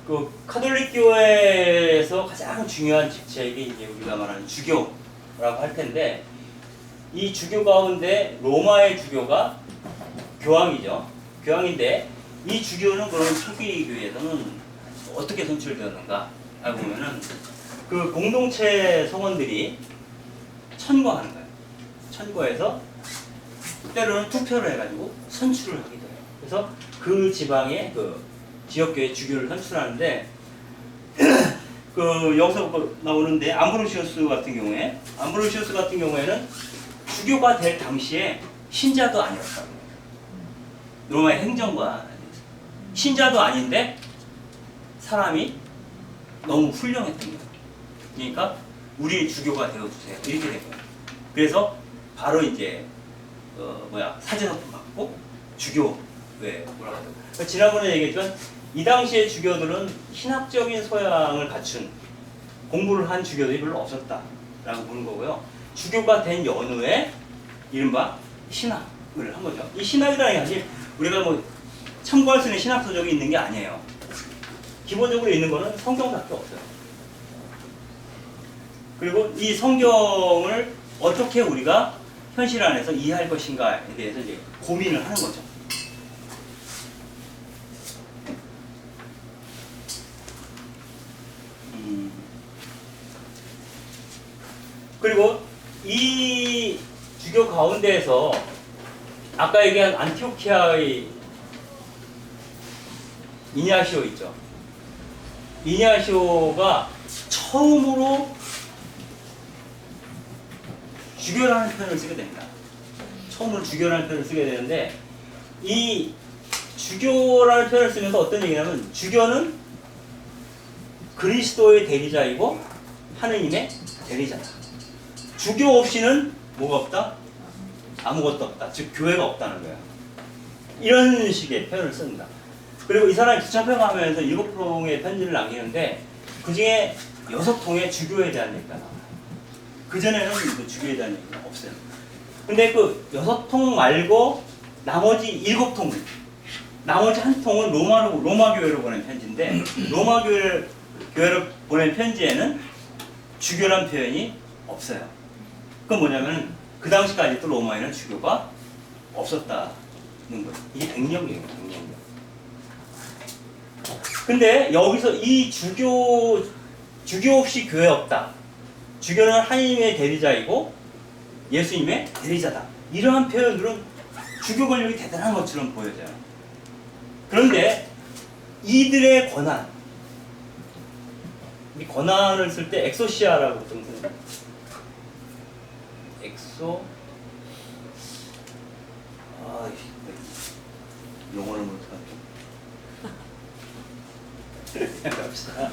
Speaker 1: 그 카톨릭 교회에서 가장 중요한 직책이 이제 우리가 말하는 주교라고 할 텐데 이 주교 가운데 로마의 주교가 교황이죠. 교황인데 이 주교는 그런 초기 교회에서는 어떻게 선출되었는가 하고 보면은 그 공동체 성원들이 천거하는 거예요. 천거해서 때로는 투표를 해가지고 선출을 하기도 해요. 그래서 그 지방의 그 지역교회 주교를 선출하는데 여기서 나오는데 암브로시우스 같은 경우에는 주교가 될 당시에 신자도 아니었다고. 로마의 행정관 신자도 아닌데 사람이 너무 훌륭했던 거예요. 그러니까 우리 주교가 되어주세요. 이렇게 된 거예요. 그래서 바로 이제 사제성품 받고 주교에 올라가죠. 지난번에 얘기했지만 이 당시의 주교들은 신학적인 소양을 갖춘 공부를 한 주교들이 별로 없었다라고 보는 거고요. 주교가 된 연후에 이른바 신학을 한 거죠. 이 신학이라는 게 사실 우리가 뭐 참고할 수 있는 신학 서적이 있는 게 아니에요. 기본적으로 있는 거는 성경밖에 없어요. 그리고 이 성경을 어떻게 우리가 현실 안에서 이해할 것인가에 대해서 이제 고민을 하는 거죠. 그리고 이 주교 가운데 가운데에서 아까 얘기한 안티오키아의 이냐시오 있죠. 이냐시오가 처음으로 주교라는 표현을 쓰게 됩니다. 처음으로 주교라는 표현을 쓰게 되는데 이 주교라는 표현을 쓰면서 어떤 얘기냐면 주교는 그리스도의 대리자이고 하느님의 대리자다. 주교 없이는 뭐가 없다? 아무것도 없다. 즉 교회가 없다는 거예요. 이런 식의 표현을 씁니다. 그리고 이 사람이 9,000편 하면서 7통의 편지를 남기는데 그 중에 6통의 주교에 대한 얘기가 나와요. 그전에는 그 주교에 대한 얘기가 없어요. 근데 그 6통 말고 나머지 7통, 나머지 한 통은 로마 교회로 보낸 편지인데 로마 교회로 보낸 편지에는 주교란 표현이 없어요. 그건 뭐냐면 그 당시까지 또 로마에는 주교가 없었다는 거예요. 이게 백령이에요. 백령력. 근데 여기서 이 주교 없이 교회 없다. 주교는 하나님의 대리자이고 예수님의 대리자다. 이러한 표현들은 주교 권력이 대단한 것처럼 보여져요. 그런데 이들의 권한, 이 권한을 쓸 때 엑소시아라고 보통 쓰는 용어를 못하네. 갑시다.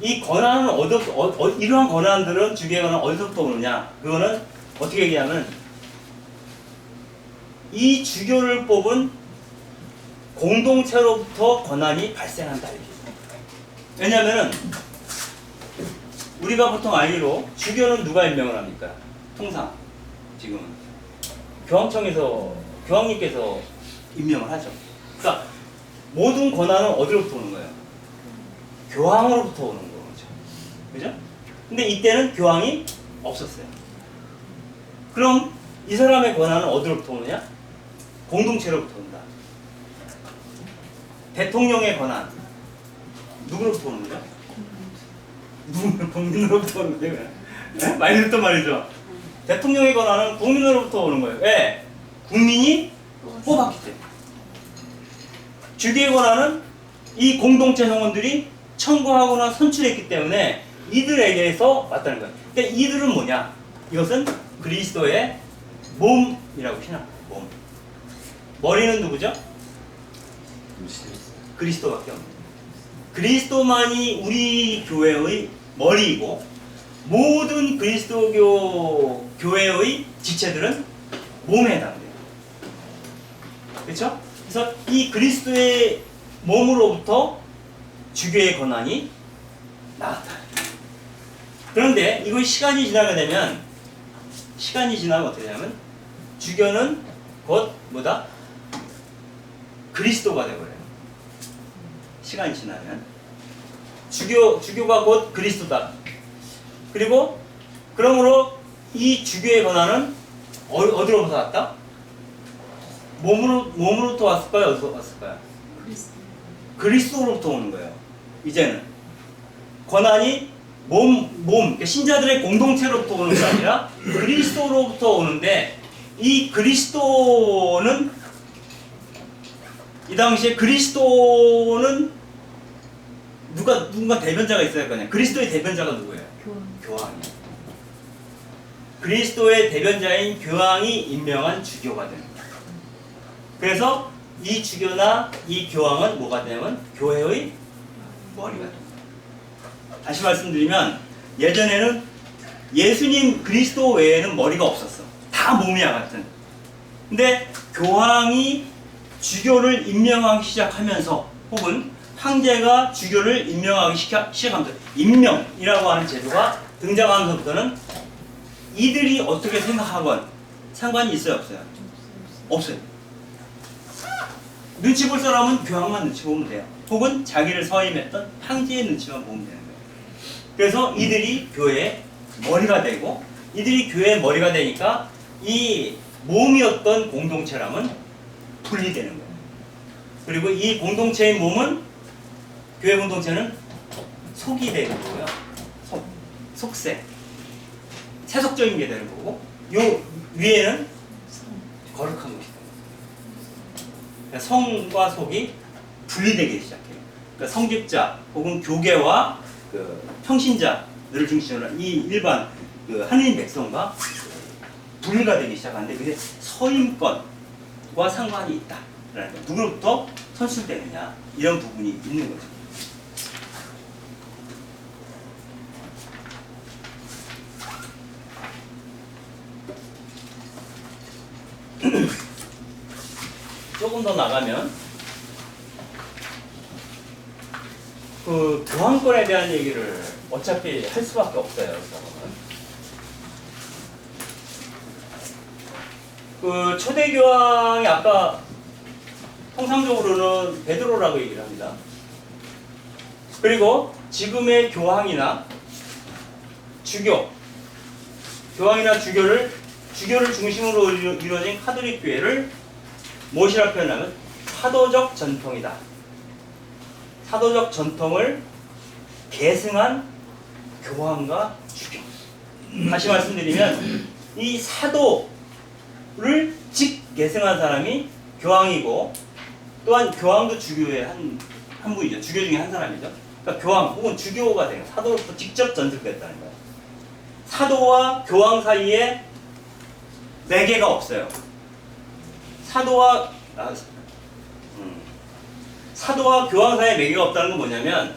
Speaker 1: 이 권한은 이러한 권한들은 주교의 권한은 어디서부터 오느냐? 그거는 어떻게 얘기하면 이 주교를 뽑은 공동체로부터 권한이 발생한다. 왜냐하면 우리가 보통 알기로 주교는 누가 임명을 합니까? 통상 지금은 교황님께서 임명을 하죠. 그러니까 모든 권한은 어디로부터 오는 거예요? 교황으로부터 오는 거죠. 그죠? 근데 이때는 교황이 없었어요. 그럼 이 사람의 권한은 어디로부터 오느냐? 공동체로부터 온다. 대통령의 권한 누구로부터 오는 거죠? 국민으로부터 오는 거예요. 네? 많이 듣던 말이죠. 대통령의 권한은 국민으로부터 오는 거예요. 왜? 국민이 뽑았기 때문에. 주교의 권한은 이 공동체 성원들이 청구하거나 선출했기 때문에 이들에게서 왔다는 거예요. 근데 이들은 뭐냐? 이것은 그리스도의 몸이라고 신앙합니다. 몸. 머리는 누구죠? 그리스도밖에 없는. 그리스도만이 우리 교회의 머리이고 모든 그리스도교 교회의 지체들은 몸에 해당돼요. 그렇죠? 그래서 이 그리스도의 몸으로부터 주교의 권한이 나왔다. 그런데 이거 시간이 지나게 되면 어떻게 되냐면 주교는 곧 뭐다? 그리스도가 되어버려요. 시간이 지나면 주교가 곧 그리스도다. 그리고 그러므로 이 주교의 권한은 어디로부터 왔다? 몸으로부터 왔을까요? 어디서 왔을까요? 그리스도로부터 오는 거예요. 이제는 권한이 그러니까 신자들의 공동체로부터 오는 게 아니라 그리스도로부터 오는데 이 그리스도는 이 당시에 그리스도는 누군가 대변자가 있어야 할 거 아니야. 그리스도의 대변자가 누구예요? 교황이에요. 그리스도의 대변자인 교황이 임명한 주교가 됩니다. 그래서 이 주교나 이 교황은 뭐가 되냐면 교회의 머리가 됩니다. 다시 말씀드리면 예전에는 예수님 그리스도 외에는 머리가 없었어. 다 몸이야 같은. 근데 교황이 주교를 임명하기 시작하면서 혹은 황제가 주교를 임명하기 시작하면서 임명이라고 하는 제도가 등장하면서부터는 이들이 어떻게 생각하건 상관이 있어요? 없어요? 없어요. 눈치 볼 사람은 교황만 눈치 보면 돼요. 혹은 자기를 서임했던 황제의 눈치만 보면 되는 거예요. 그래서 이들이 교회의 머리가 되고 이들이 교회의 머리가 되니까 이 몸이었던 공동체랑은 분리되는 거예요. 그리고 이 공동체의 몸은 교회 공동체는 속이 되는 거고요. 속세. 세속적인 게 되는 거고, 요 위에는 거룩한 것이 되는 거예요. 그러니까 성과 속이 분리되기 시작해요. 그러니까 성직자 혹은 교계와 그 평신자들을 중심으로 이 일반 그 하느님 백성과 분리가 되기 시작하는데, 그게 서임권과 상관이 있다라는 거예요. 누구로부터 선출되느냐, 이런 부분이 있는 거죠. 조금 더 나가면 그 교황권에 대한 얘기를 어차피 할 수밖에 없어요. 그 초대 교황이 아까 통상적으로는 베드로라고 얘기를 합니다. 그리고 지금의 교황이나 주교, 교황이나 주교를 중심으로 이루어진 카톨릭 교회를 무엇이라 표현하면 사도적 전통이다. 사도적 전통을 계승한 교황과 주교. 다시 말씀드리면 이 사도를 계승한 사람이 교황이고, 또한 교황도 주교의 한 분이죠. 주교 중에 한 사람이죠. 그러니까 교황 혹은 주교가 돼요. 사도로부터 직접 전승됐다는 거예요. 사도와 교황 사이에 매개가 없어요. 사도와 교황 사이에 매개가 없다는 건 뭐냐면,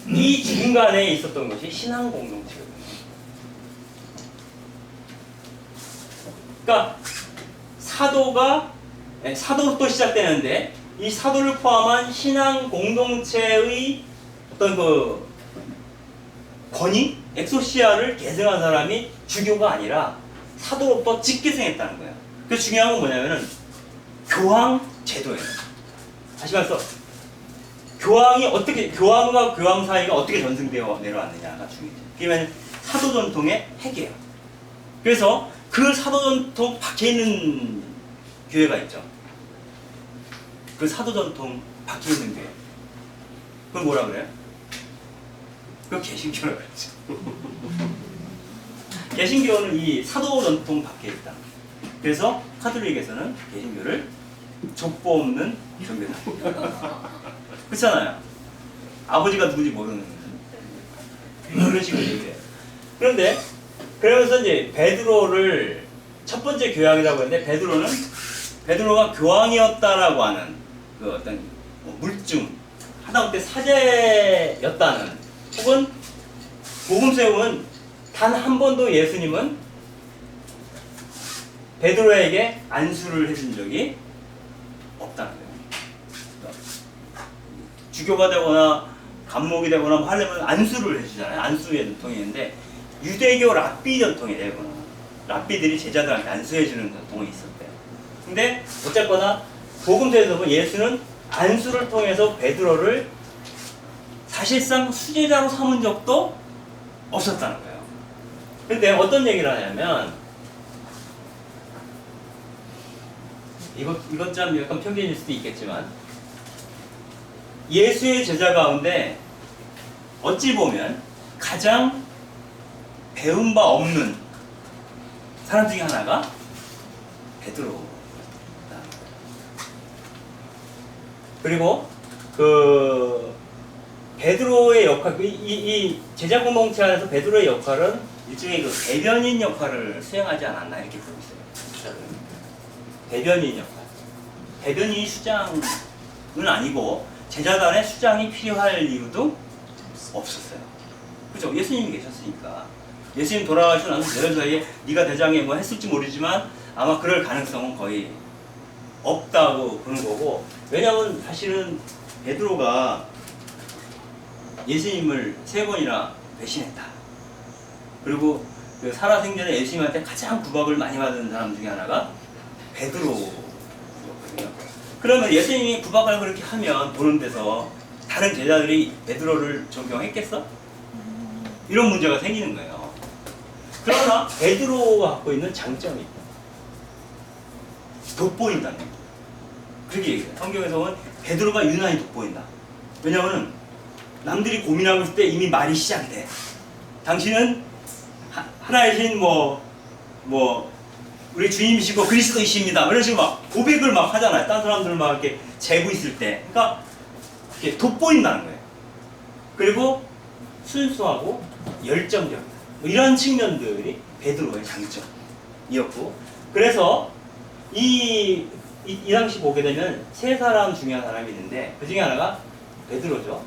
Speaker 1: 이 중간에 있었던 것이 신앙 공동체거든요. 그러니까 사도로부터 시작되는데, 이 사도를 포함한 신앙 공동체의 어떤 그 권위, 엑소시아를 계승한 사람이 주교가 아니라 사도로부터 직계승했다는 거예요. 그 중요한 건 뭐냐면은 교황 제도예요. 다시 말해서 교황과 교황 사이가 어떻게 전승되어 내려왔느냐가 중요해요. 그게 사도 전통의 핵이에요. 그래서 그 사도 전통 박혀 있는 교회가 있죠. 그 사도 전통 박혀 있는 교회. 그걸 뭐라 그래요? 그걸 개신교라고 그랬죠. 개신교는 이 사도 전통 박혀 있다. 그래서 카톨릭에서는 개신교를 족보 없는 종교다. 그렇잖아요. 아버지가 누군지 모르는 그런 식으로 얘기해요. 그런데 그러면서 이제 베드로를 첫 번째 교황이라고 했는데, 베드로가 교황이었다라고 하는 그 어떤 물증, 하다못해 사제였다는, 혹은 복음서에 보면 단 한 번도 예수님은 베드로에게 안수를 해준 적이 없다는 거예요. 주교가 되거나 감목이 되거나 뭐 하려면 안수를 해주잖아요. 안수의 전통이 있는데, 유대교 랍비 전통이 되거나 랍비들이 제자들한테 안수해주는 전통이 있었대요. 근데 어쨌거나 복음서에서 보면 예수는 안수를 통해서 베드로를 사실상 수제자로 삼은 적도 없었다는 거예요. 근데 어떤 얘기를 하냐면, 이것 좀 약간 편견일 수도 있겠지만, 예수의 제자 가운데 어찌 보면 가장 배운 바 없는 사람 중에 하나가 베드로다. 그리고 그 베드로의 역할, 이 제자 공동체 안에서 베드로의 역할은 일종의 그 대변인 역할을 수행하지 않았나, 이렇게 보고 있어요. 대변인 역할. 대변인이 수장은 아니고 제자단에 수장이 필요할 이유도 없었어요. 그죠? 예수님이 계셨으니까. 예수님 돌아가시고 나서 내년 사이에 네가 대장에 뭐 했을지 모르지만 아마 그럴 가능성은 거의 없다고 보는 거고, 왜냐하면 사실은 베드로가 예수님을 3번이나 배신했다. 그리고 그 살아생전에 예수님한테 가장 구박을 많이 받은 사람 중에 하나가 베드로거든요. 그러면 예수님이 구박을 그렇게 하면 보는 데서 다른 제자들이 베드로를 존경했겠어? 이런 문제가 생기는 거예요. 그러나 베드로가 갖고 있는 장점이 있다. 돋보인다는 거예요. 그렇게 얘기해요. 성경에서 보면 베드로가 유난히 돋보인다. 왜냐하면 남들이 고민하고 있을 때 이미 말이 시작이 돼. 당신은 하나의 신 우리 주님이시고 그리스도이십니다. 이런 식으로 막 고백을 막 하잖아요. 다른 사람들 막 이렇게 재고 있을 때. 그러니까 이렇게 돋보인다는 거예요. 그리고 순수하고 열정적이다. 이런 측면들이 베드로의 장점이었고, 그래서 이 당시 보게 되면 세 사람 중에 한 사람이 있는데 그 중에 하나가 베드로죠.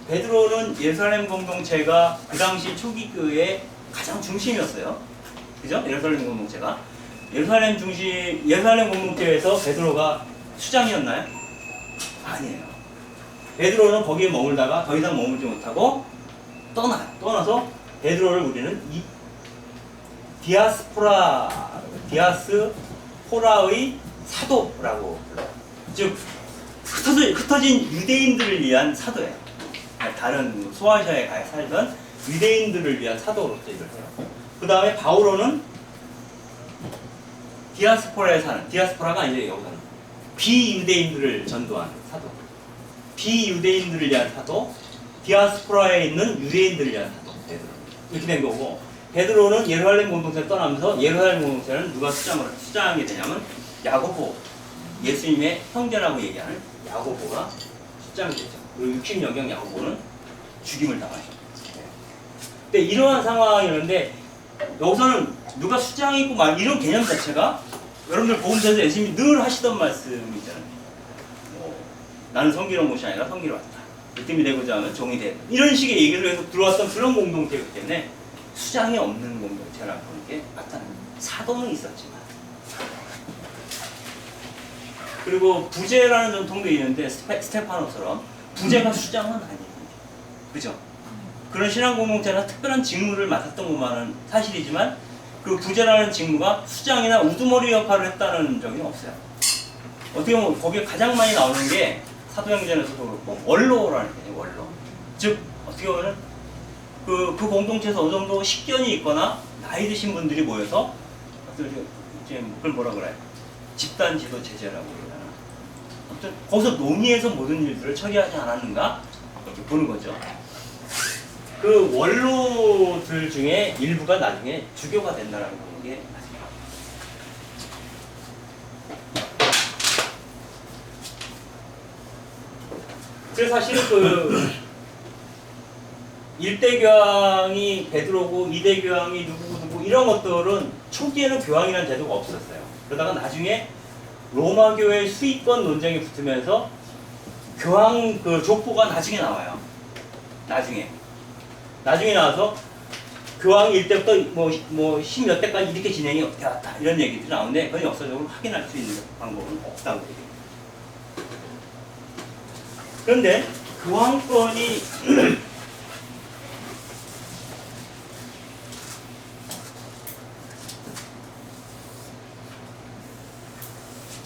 Speaker 1: 베드로는 예루살렘 공동체가 그 당시 초기 교회의 가장 중심이었어요. 그죠? 예루살렘 공동체가. 예루살렘 공동체에서 베드로가 수장이었나요? 아니에요. 베드로는 거기에 머물다가 더 이상 머물지 못하고 떠나요. 떠나서 베드로를 우리는 디아스포라의 사도라고 불러요. 즉 흩어진 유대인들을 위한 사도예요. 다른 소아시아에 가 살던 유대인들을 위한 사도로서 일을 해요. 그 다음에 바오로는 디아스포라에 사는, 디아스포라가 아니죠, 여기서는 비유대인들을 전도하는 사도, 비유대인들을 위한 사도, 디아스포라에 있는 유대인들을 위한 사도, 베드로. 이렇게 된 거고, 베드로는 예루살렘 공동체를 떠나면서 예루살렘 공동체는 누가 수장하게 되냐면 야고보, 예수님의 형제라고 얘기하는 야고보가 수장이 되죠. 그리고 육신여경 야고보는 죽임을 당하죠. 근데 이러한 상황이었는데 여기서는 누가 수장이고 막 이런 개념 자체가 여러분들 복음서에서 예수님이 늘 하시던 말씀이잖아요. 나는 성기로 온 것이 아니라 성기로 왔다. 믿음이 되고자 하면 종이 돼. 이런 식의 얘기를 해서 들어왔던 그런 공동체이기 때문에 수장이 없는 공동체라는 게 나타납니다. 사도는 있었지만. 그리고 부제라는 전통도 있는데 스테파노처럼 부제가 수장은 아니에요. 그죠? 그런 신앙 공동체나 특별한 직무를 맡았던 것만은 사실이지만 그 부제라는 직무가 수장이나 우두머리 역할을 했다는 적이 없어요. 어떻게 보면 거기에 가장 많이 나오는 게 사도행전에서도 그렇고 원로라는 개념이에요. 원로. 즉 어떻게 보면 그 공동체에서 어느 정도 식견이 있거나 나이 드신 분들이 모여서 그걸 뭐라 그래요? 집단 지도 체제라고 그러잖아. 아무튼 거기서 논의해서 모든 일들을 처리하지 않았는가 이렇게 보는 거죠. 그 원로들 중에 일부가 나중에 주교가 된다라는 보는 게 맞습니다. 그래서 사실 그 1대 교황이 베드로고 2대 교황이 누구고 이런 것들은 초기에는 교황이라는 제도가 없었어요. 그러다가 나중에 로마 교회 수익권 논쟁이 붙으면서 교황 그 족보가 나중에 나와요. 나중에 나와서 교황 1대부터 십몇 대까지 이렇게 진행이 되었다 이런 얘기들이 나오는데 그건 역사적으로 확인할 수 있는 방법은 없다고 얘기해요. 그런데 교황권이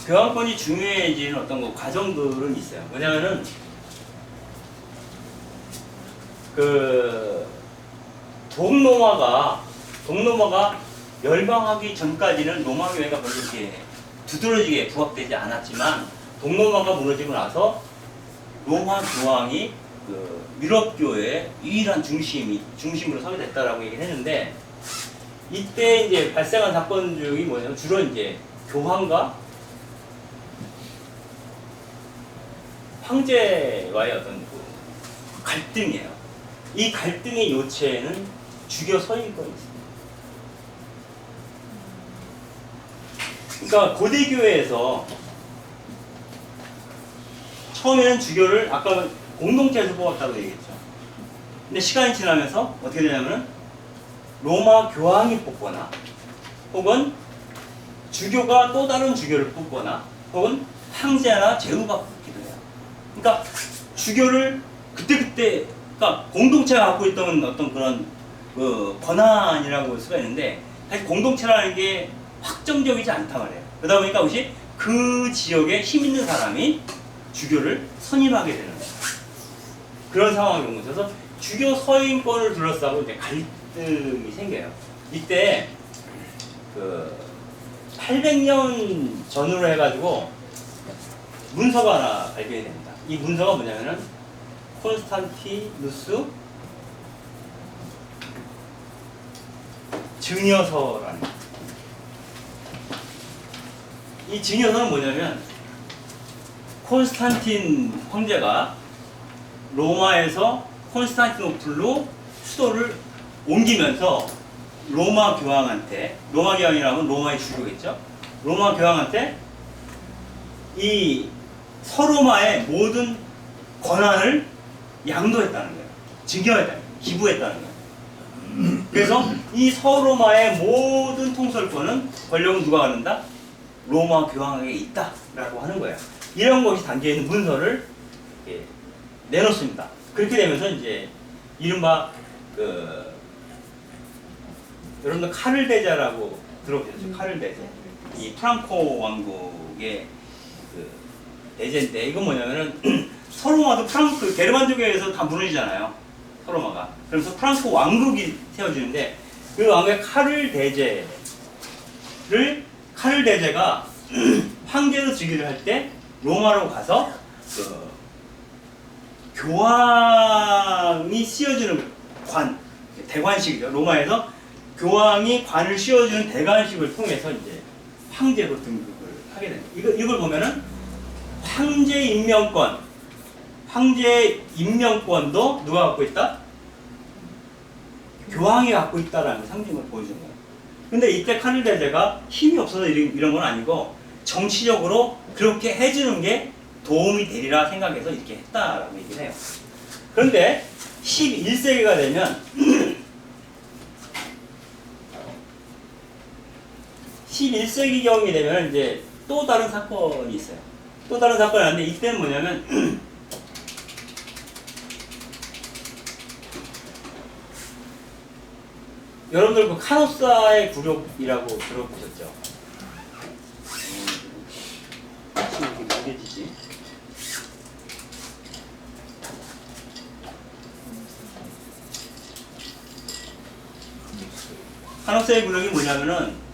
Speaker 1: 교황권이 중요해지는 어떤 과정들은 있어요. 왜냐면은 그 동로마가 멸망하기 전까지는 로마 교회가 별로 이렇게 두드러지게 부각되지 않았지만 동로마가 무너지고 나서 로마 교황이 그 유럽 교회의 유일한 중심으로 서게 됐다라고 얘기를 했는데 이때 이제 발생한 사건 중이 뭐냐면 주로 이제 교황과 황제와의 어떤 그 갈등이에요. 이 갈등의 요체에는 주교 서인권이 있습니다. 그러니까 고대교회에서 처음에는 주교를 아까 공동체에서 뽑았다고 얘기했죠. 근데 시간이 지나면서 어떻게 되냐면은 로마 교황이 뽑거나 혹은 주교가 또 다른 주교를 뽑거나 혹은 황제나 제후가 뽑기도 해요. 그러니까 주교를 그때 그러니까 공동체가 갖고 있던 어떤 그런 그 권한이라고 볼 수가 있는데 사실 공동체라는 게 확정적이지 않단 말이에요. 그러다 보니까 혹시 그 지역에 힘 있는 사람이 주교를 선임하게 되는 그런 상황이 온 거죠. 그래서 주교 서인권을 둘러싸고 이제 갈등이 생겨요. 이때 그 800년 전으로 해가지고 문서가 하나 발견이 됩니다. 이 문서가 뭐냐면은 콘스탄티누스 증여서라는 거예요. 이 증여서는 뭐냐면 콘스탄틴 황제가 로마에서 콘스탄티노플로 수도를 옮기면서 로마 교황한테, 로마 교황이라면 로마의 주교겠죠? 로마 교황한테 이 서로마의 모든 권한을 양도했다는 거예요. 증여했다는 거예요. 기부했다는 거예요. 그래서 이 서로마의 모든 통솔권은, 권력은 누가 갖는다? 로마 교황에게 있다라고 하는 거예요. 이런 것이 담겨 있는 문서를 내놓습니다. 그렇게 되면서 이제 이른바 여러분들 카를 대제라고 들어보셨죠? 카를 대제. 이 프랑코 왕국의 대제인데, 이건 뭐냐면은 서로마도 게르만족에서 다 무너지잖아요. 서로마가. 그래서 프랑코 왕국이 세워지는데, 그 왕국의 카를 대제가 황제로 즉위를 할 때 로마로 가서 교황이 씌워주는 대관식이죠. 로마에서 교황이 관을 씌워주는 대관식을 통해서 이제 황제로 등극을 하게 됩니다. 이걸 보면은 황제 임명권도 누가 갖고 있다? 교황이 갖고 있다라는 상징을 보여주는 거예요. 근데 이때 카를 대제가 힘이 없어서 이런 건 아니고 정치적으로 그렇게 해주는 게 도움이 되리라 생각해서 이렇게 했다라고 얘기를 해요. 그런데 11세기가 되면 11세기경이 되면 이제 또 다른 사건이 있어요. 또 다른 사건이 있는데, 이때는 뭐냐면 여러분들 그 카노사의 굴욕이라고 들어보셨죠? 이렇게 무게지지. 카노사의 굴욕이 뭐냐면은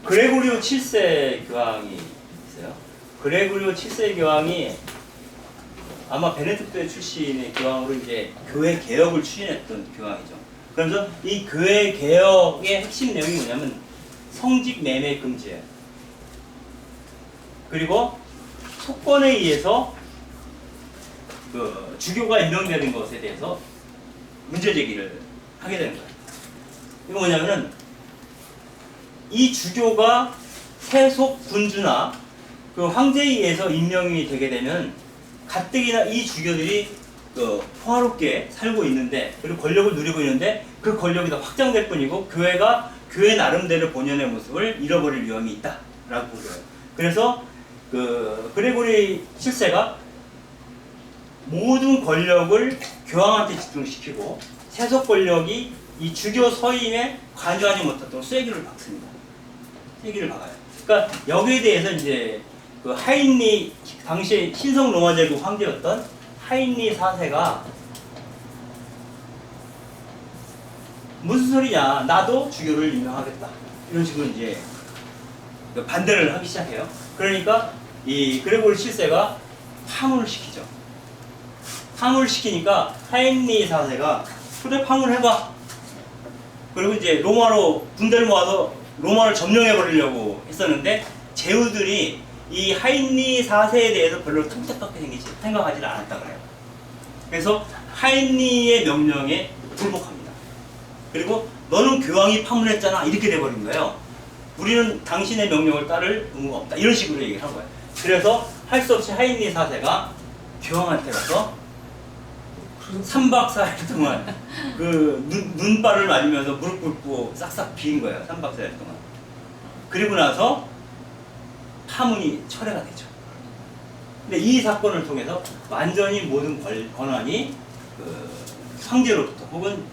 Speaker 1: 그레고리오 7세 교황이 있어요. 그레고리오 7세 교황이 아마 베네딕토 출신의 교황으로 이제 교회 개혁을 추진했던 교황이죠. 그러면서 이 교회 개혁의 핵심 내용이 뭐냐면 성직 매매 금지예요. 그리고 속건에 의해서 주교가 임명되는 것에 대해서 문제 제기를 하게 되는 거예요. 이거 뭐냐면은 이 주교가 세속 군주나 그 황제에 의해서 임명이 되게 되면 가뜩이나 이 주교들이 평화롭게 살고 있는데, 그리고 권력을 누리고 있는데 그 권력이 더 확장될 뿐이고 교회 나름대로 본연의 모습을 잃어버릴 위험이 있다라고 보여요. 그래서 그레고리 7세가 모든 권력을 교황한테 집중시키고 세속 권력이 이 주교 서임에 관여하지 못하도록 쐐기를 박습니다. 쐐기를 박아요. 그러니까 여기에 대해서 이제 하인리, 당시 신성 로마 제국 황제였던 하인리 4세가 무슨 소리냐, 나도 주교를 임명하겠다, 이런 식으로 이제 반대를 하기 시작해요. 그러니까 이 그레고리 7세가 파문을 시키죠. 파문을 시키니까 하인리 4세가 그래, 파문해봐. 그리고 이제 로마로 군대를 모아서 로마를 점령해 버리려고 했었는데, 제후들이 이 하인리 4세에 대해서 별로 통택하게 생각하지 않았다 그래요. 그래서 하인리의 명령에 불복합니다. 그리고 너는 교황이 파문했잖아, 이렇게 돼버린 거예요. 우리는 당신의 명령을 따를 의무가 없다, 이런 식으로 얘기를 한 거예요. 그래서 할 수 없이 하인리 4세가 교황한테 가서 3박 4일 동안 눈발을 맞으면서 무릎 꿇고 싹싹 비인 거예요. 3박 4일 동안. 그리고 나서 파문이 철회가 되죠. 근데 이 사건을 통해서 완전히 모든 권한이 황제로부터 혹은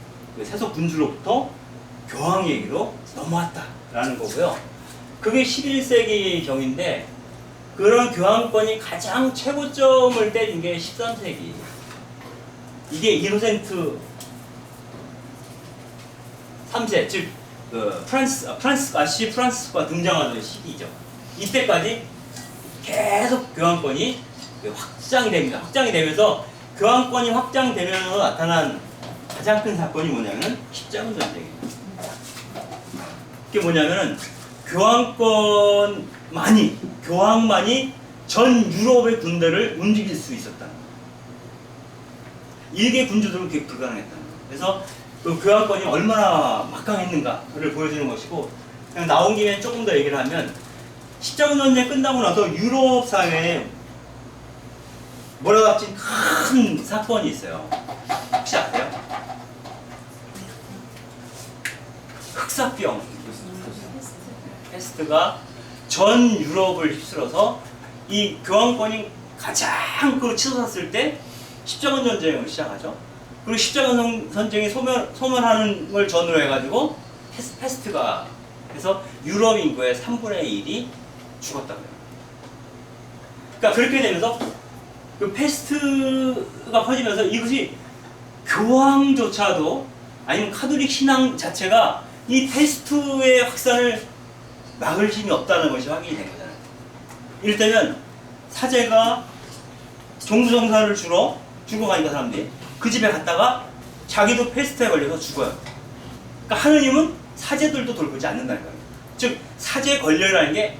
Speaker 1: 세속 군주로부터 교황에게로 넘어왔다라는 거고요. 그게 11세기 경인데, 그런 교황권이 가장 최고점을 때린 게 13세기. 이게 이노센트 3세, 즉 프란시스가 등장하던 시기죠. 이때까지 계속 교황권이 확장이 됩니다. 확장이 되면서 교황권이 확장되면서 나타난 가장 큰 사건이 뭐냐면 십자군 전쟁이에요. 그게 뭐냐면은 교황만이 전 유럽의 군대를 움직일 수 있었다는 거예요. 일개 군주들은 그게 불가능했다는 거예요. 그래서 그 교황권이 얼마나 막강했는가를 보여주는 것이고, 그냥 나온 김에 조금 더 얘기를 하면 십자군 전쟁 끝나고 나서 유럽 사회에 몰아닥친 큰 사건이 있어요. 혹시 아세요? 흑사병. 패스트가 전 유럽을 휩쓸어서 이 교황권이 가장 치솟았을 때 십자군 전쟁을 시작하죠. 그리고 십자군 전쟁이 소멸하는 걸 전후로 해가지고 패스트가 해서 유럽 인구의 3분의 1이 죽었다고요. 그러니까 그렇게 되면서 그 패스트가 퍼지면서 이것이 교황조차도 아니면 카톨릭 신앙 자체가 이 패스트의 확산을 막을 힘이 없다는 것이 확인이 된 거잖아요. 이를테면 사제가 종부정사를 주러 가니까 사람들이 그 집에 갔다가 자기도 패스트에 걸려서 죽어요. 그러니까 하느님은 사제들도 돌보지 않는다는 거예요. 즉 사제 권력이라는 게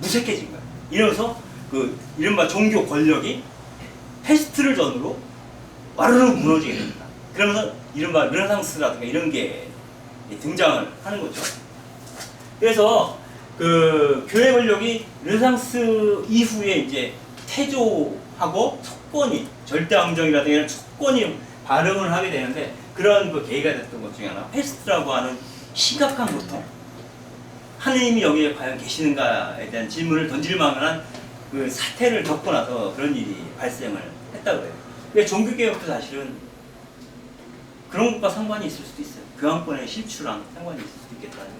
Speaker 1: 무색해진 거예요. 이러면서 그 이른바 종교 권력이 패스트를 전후로 와르르 무너지게 됩니다. 그러면서 이른바 르네상스라든가 이런 게 등장을 하는 거죠. 그래서 그 교회 권력이 르네상스 이후에 이제 태조하고 속권이 절대왕정이라든가 이런 속권이 발흥을 하게 되는데, 그런 그 계기가 됐던 것 중에 하나 패스트라고 하는 심각한 고통, 하느님이 여기에 과연 계시는가에 대한 질문을 던질 만한 그 사태를 겪고 나서 그런 일이 발생을 했다고 해요. 그러니까 종교개혁도 사실은 그런 것과 상관이 있을 수도 있어요. 교황권의 실추랑 상관이 있을 수도 있겠다는 거예요.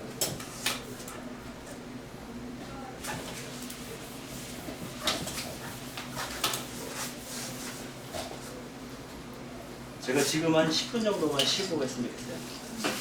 Speaker 1: 제가 지금 한 10분 정도만 쉬고 했으면 좋겠어요.